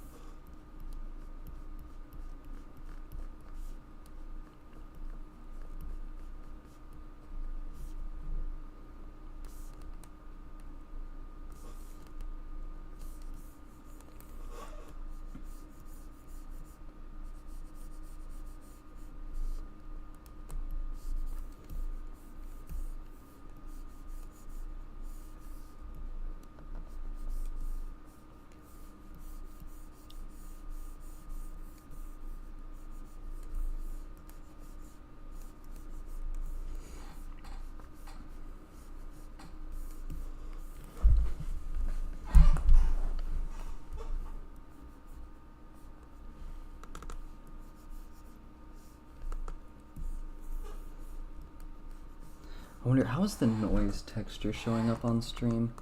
I wonder, how is the noise texture showing up on stream?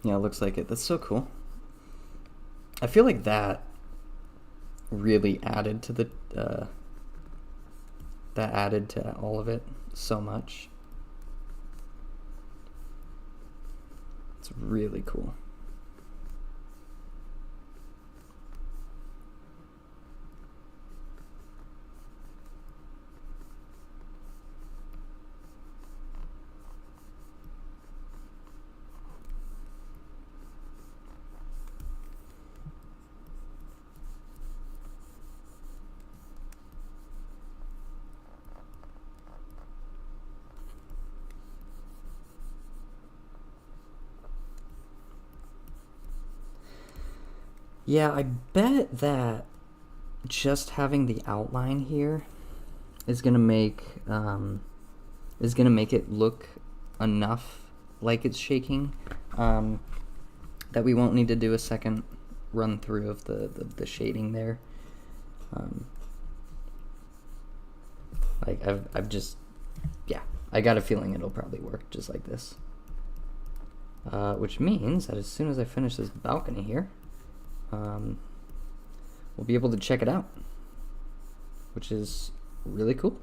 Yeah, it looks like it. That's so cool. I feel like that really added to the that added to all of it so much. It's really cool. Yeah, I bet that just having the outline here is gonna make it look enough like it's shaking, that we won't need to do a second run through of the shading there. Like I've just, yeah, I got a feeling it'll probably work just like this. Which means that as soon as I finish this balcony here, we'll be able to check it out, which is really cool.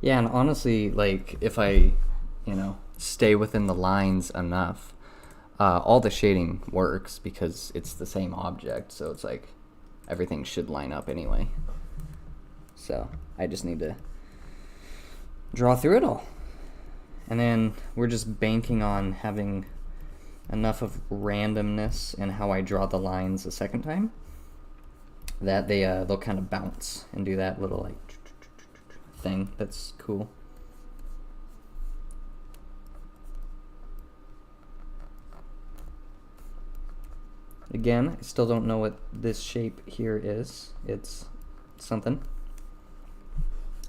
Yeah, and honestly, like, if I, stay within the lines enough, All the shading works because it's the same object, so it's like everything should line up anyway. So I just need to draw through it all. And then we're just banking on having enough of randomness in how I draw the lines a second time that they'll kind of bounce and do that little like thing that's cool. Again, I still don't know what this shape here is. It's something.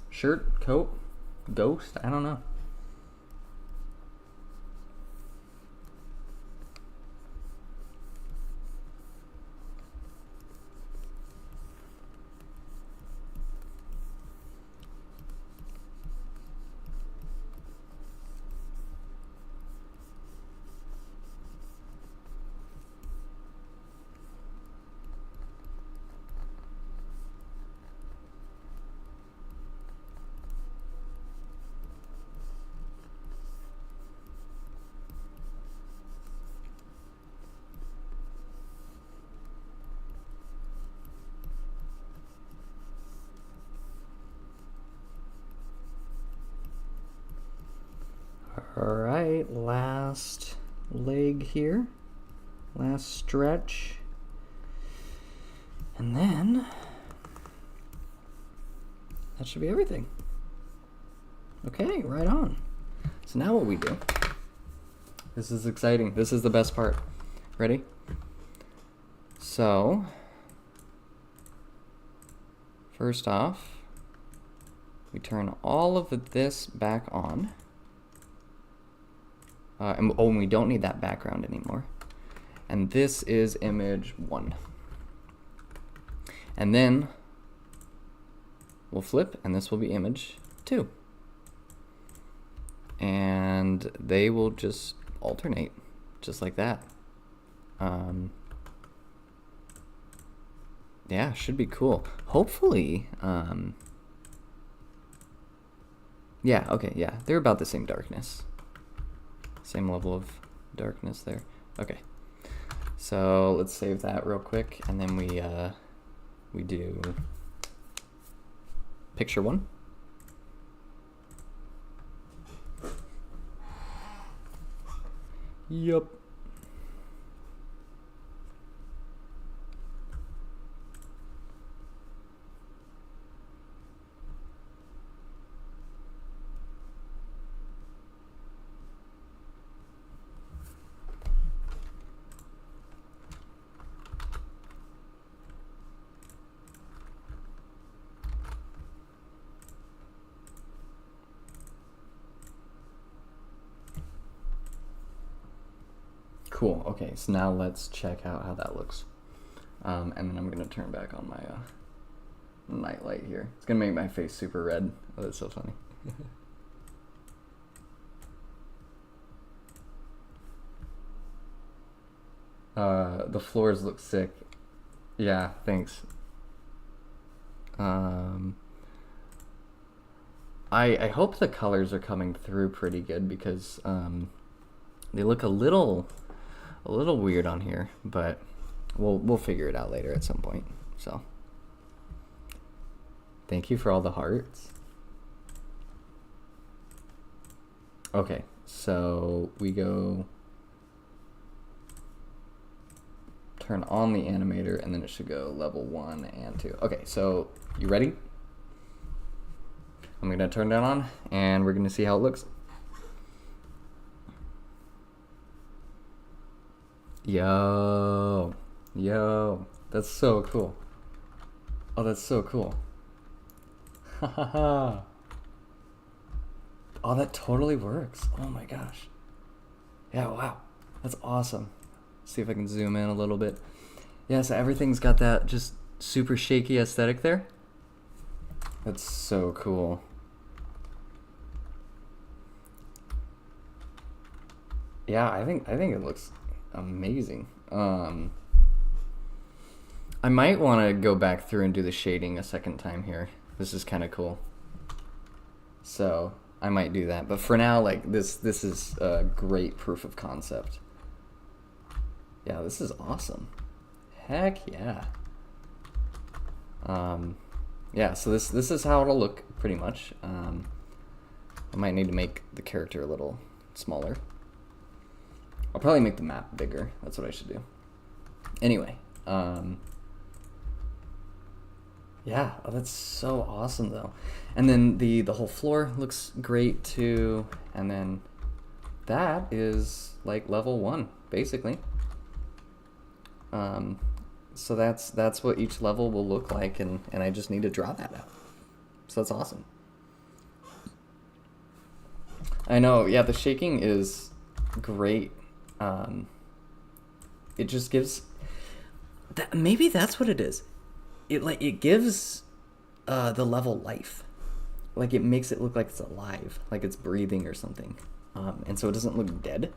Shirt, coat, ghost, I don't know. Alright, last leg here. Last stretch. And then that should be everything. Okay, right on. So now what we do. This is exciting. This is the best part. Ready? So, first off, we turn all of this back on. And we don't need that background anymore. And this is image 1. And then we'll flip, and this will be image 2. And they will just alternate, just like that. Yeah, should be cool. Hopefully, yeah, okay, yeah, they're about the same darkness. Same level of darkness there. Okay, so let's save that real quick, and then we do picture 1. Yup. Cool. Okay, so now let's check out how that looks. And then I'm gonna turn back on my night light here. It's gonna make my face super red. Oh, that's so funny. The floors look sick. Yeah, thanks. I hope the colors are coming through pretty good because they look a little weird on here, but we'll figure it out later at some point. So thank you for all the hearts. Okay, so we go turn on the animator, and then it should go level 1 and 2. Okay, so you ready? I'm gonna turn that on, and we're gonna see how it looks. Yo, that's so cool. Oh, that's so cool. Hahaha. Oh, that totally works. Oh my gosh. Yeah, wow. That's awesome. See if I can zoom in a little bit. Yeah, so everything's got that just super shaky aesthetic there. That's so cool. Yeah, I think it looks amazing. I might want to go back through and do the shading a second time here. This is kind of cool. So I might do that. But for now, like this is a great proof of concept. Yeah, this is awesome. Heck yeah. Yeah, so this is how it'll look pretty much. I might need to make the character a little smaller. I'll probably make the map bigger. That's what I should do. Anyway, yeah, oh, that's so awesome though. And then the whole floor looks great too. And then that is like level 1 basically. So that's what each level will look like, and I just need to draw that out. So that's awesome. I know, yeah, the shaking is great. It just gives maybe that's what it is. It gives the level life. Like it makes it look like it's alive, like it's breathing or something. And so it doesn't look dead.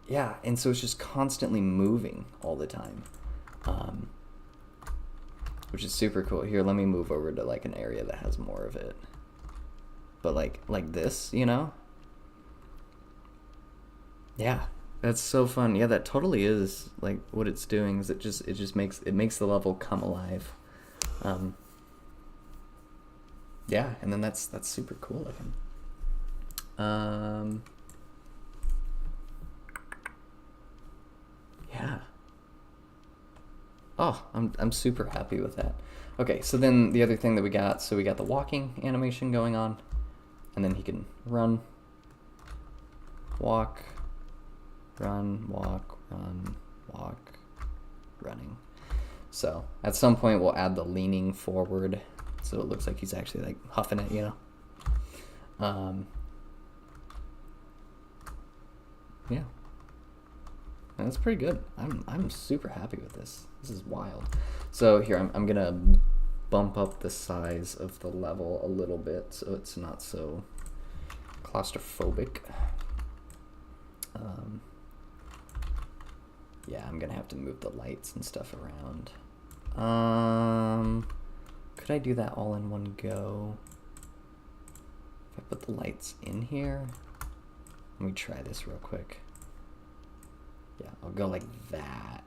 Yeah, and so it's just constantly moving all the time, which is super cool. Here, let me move over to like an area that has more of it. But like this, you know? Yeah, that's so fun. Yeah, that totally is like what it's doing. Is it just makes the level come alive. Yeah, and then that's super cool looking. Yeah. Oh, I'm super happy with that. Okay, so then the other thing that we got the walking animation going on, and then he can run, walk, run, walk, run, walk, running. So at some point we'll add the leaning forward, so it looks like he's actually like huffing it, you know. Yeah. That's pretty good. I'm super happy with this. This is wild. So here I'm gonna bump up the size of the level a little bit so it's not so claustrophobic. Yeah, I'm gonna have to move the lights and stuff around. Could I do that all in one go? If I put the lights in here, let me try this real quick. Yeah, I'll go like that.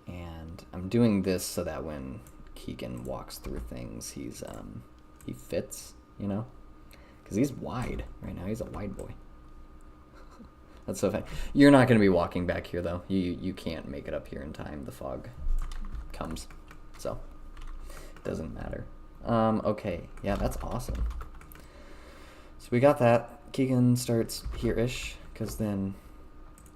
And I'm doing this so that when Keegan walks through things, he fits, you know? Because he's wide right now. He's a wide boy. That's so funny. You're not going to be walking back here, though. You can't make it up here in time. The fog comes. So, it doesn't matter. Okay. Yeah, that's awesome. So we got that. Keegan starts here-ish, because then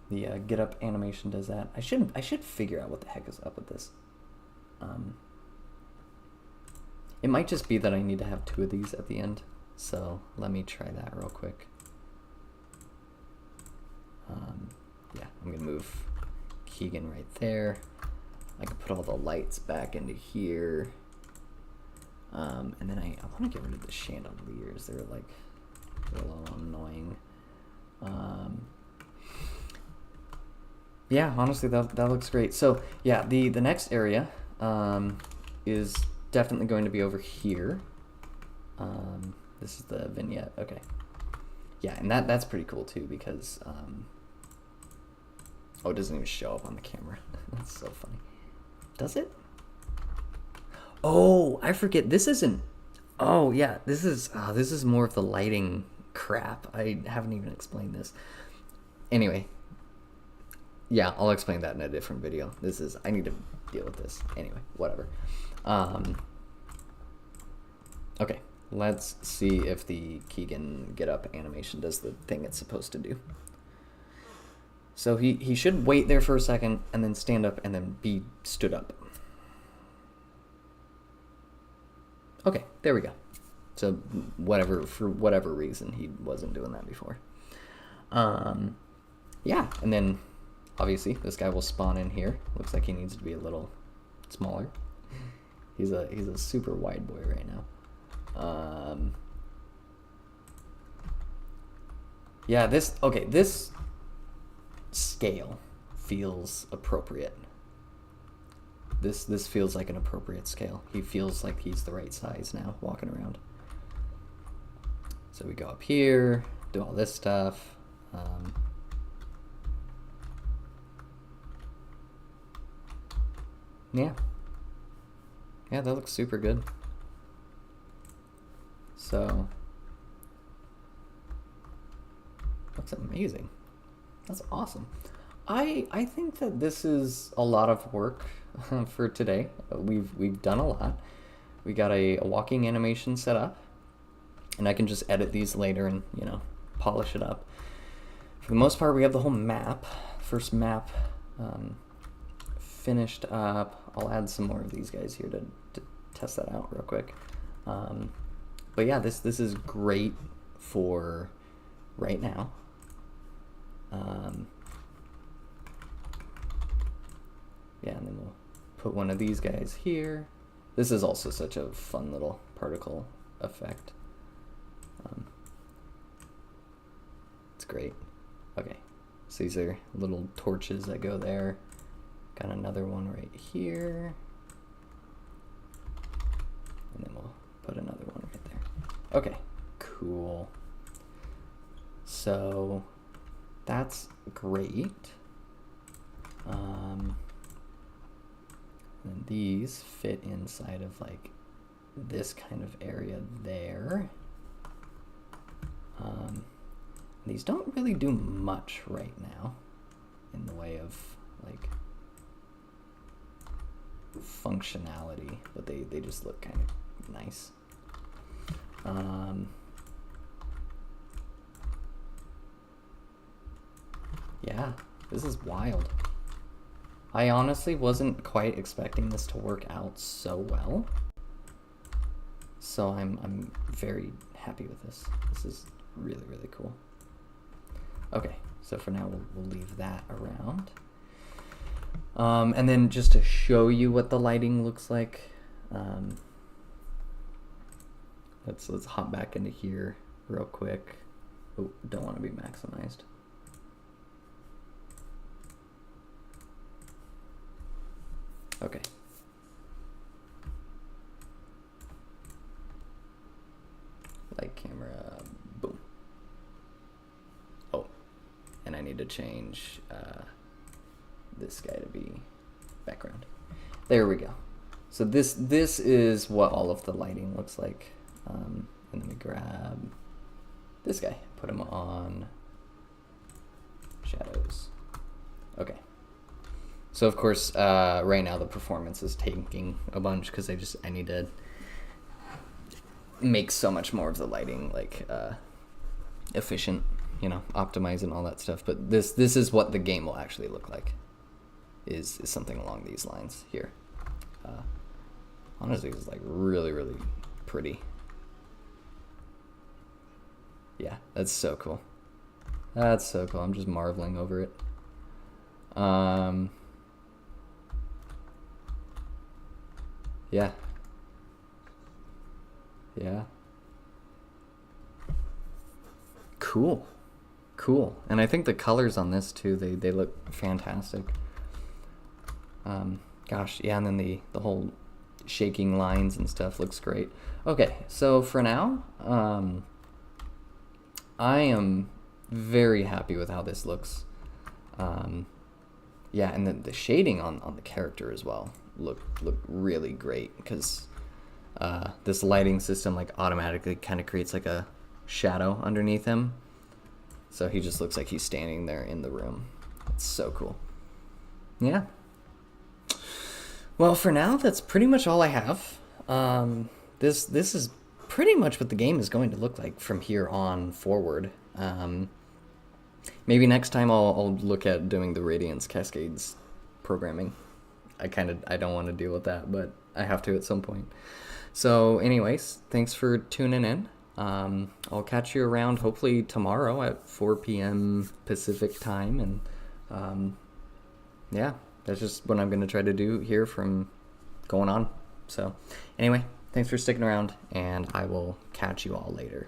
the get up animation does that. I should figure out what the heck is up with this. It might just be that I need to have 2 of these at the end. So let me try that real quick. Yeah, I'm gonna move Keegan right there. I can put all the lights back into here. And then I want to get rid of the chandeliers. They're like a little annoying. Yeah, honestly, that looks great. So yeah, the next area is definitely going to be over here. This is the vignette. Okay. Yeah, and that's pretty cool too because oh, it doesn't even show up on the camera. That's so funny. Does it? Oh, I forget. This isn't. Oh yeah, this is more of the lighting crap. I haven't even explained this. Anyway, yeah, I'll explain that in a different video. I need to deal with this. Anyway, whatever. Okay, let's see if the Keegan get up animation does the thing it's supposed to do. So he should wait there for a second and then stand up and then be stood up. Okay, there we go. So for whatever reason, he wasn't doing that before. Yeah, and then obviously this guy will spawn in here. Looks like he needs to be a little smaller. He's a super wide boy right now. Yeah, this scale feels appropriate. This feels like an appropriate scale. He feels like he's the right size now, walking around. So we go up here, do all this stuff. Yeah. Yeah, that looks super good. So, that's amazing. That's awesome. I think that this is a lot of work for today. We've done a lot. We got a walking animation set up, and I can just edit these later and, you know, polish it up. For the most part, we have the whole map. First map finished up. I'll add some more of these guys here to test that out real quick. But yeah, this is great for right now. Yeah, and then we'll put one of these guys here. This is also such a fun little particle effect. It's great. Okay, so these are little torches that go there. Got another one right here. And then we'll put another one right there. Okay, cool. So that's great. And these fit inside of like this kind of area there. These don't really do much right now in the way of like functionality, but they just look kind of nice. Yeah, this is wild. I honestly wasn't quite expecting this to work out so well. So I'm very happy with this. This is really, really cool. Okay, so for now we'll leave that around. And then just to show you what the lighting looks like, let's hop back into here real quick. Oh, don't want to be maximized. Okay. Light camera, boom. Oh, and I need to change this guy to be background. There we go. So this is what all of the lighting looks like. And then we grab this guy, put him on shadows. Okay. So of course, right now the performance is taking a bunch because I need to make so much more of the lighting like efficient, you know, optimize and all that stuff. But this is what the game will actually look like. Is something along these lines here. Honestly, it's like really, really pretty. Yeah, that's so cool. That's so cool. I'm just marveling over it. Yeah. Yeah. Cool. Cool. And I think the colors on this too, they look fantastic. Gosh, yeah, and then the whole shaking lines and stuff looks great. Okay, so for now, I am very happy with how this looks. Yeah, and then the shading on the character as well look really great because this lighting system like automatically kind of creates like a shadow underneath him, so he just looks like he's standing there in the room. It's so cool. Yeah. Well, for now, that's pretty much all I have. This is pretty much what the game is going to look like from here on forward. Maybe next time I'll look at doing the Radiance Cascades programming. I don't want to deal with that, but I have to at some point. So anyways, thanks for tuning in. I'll catch you around hopefully tomorrow at 4 p.m. Pacific time. And yeah, that's just what I'm going to try to do here from going on. So anyway, thanks for sticking around, and I will catch you all later.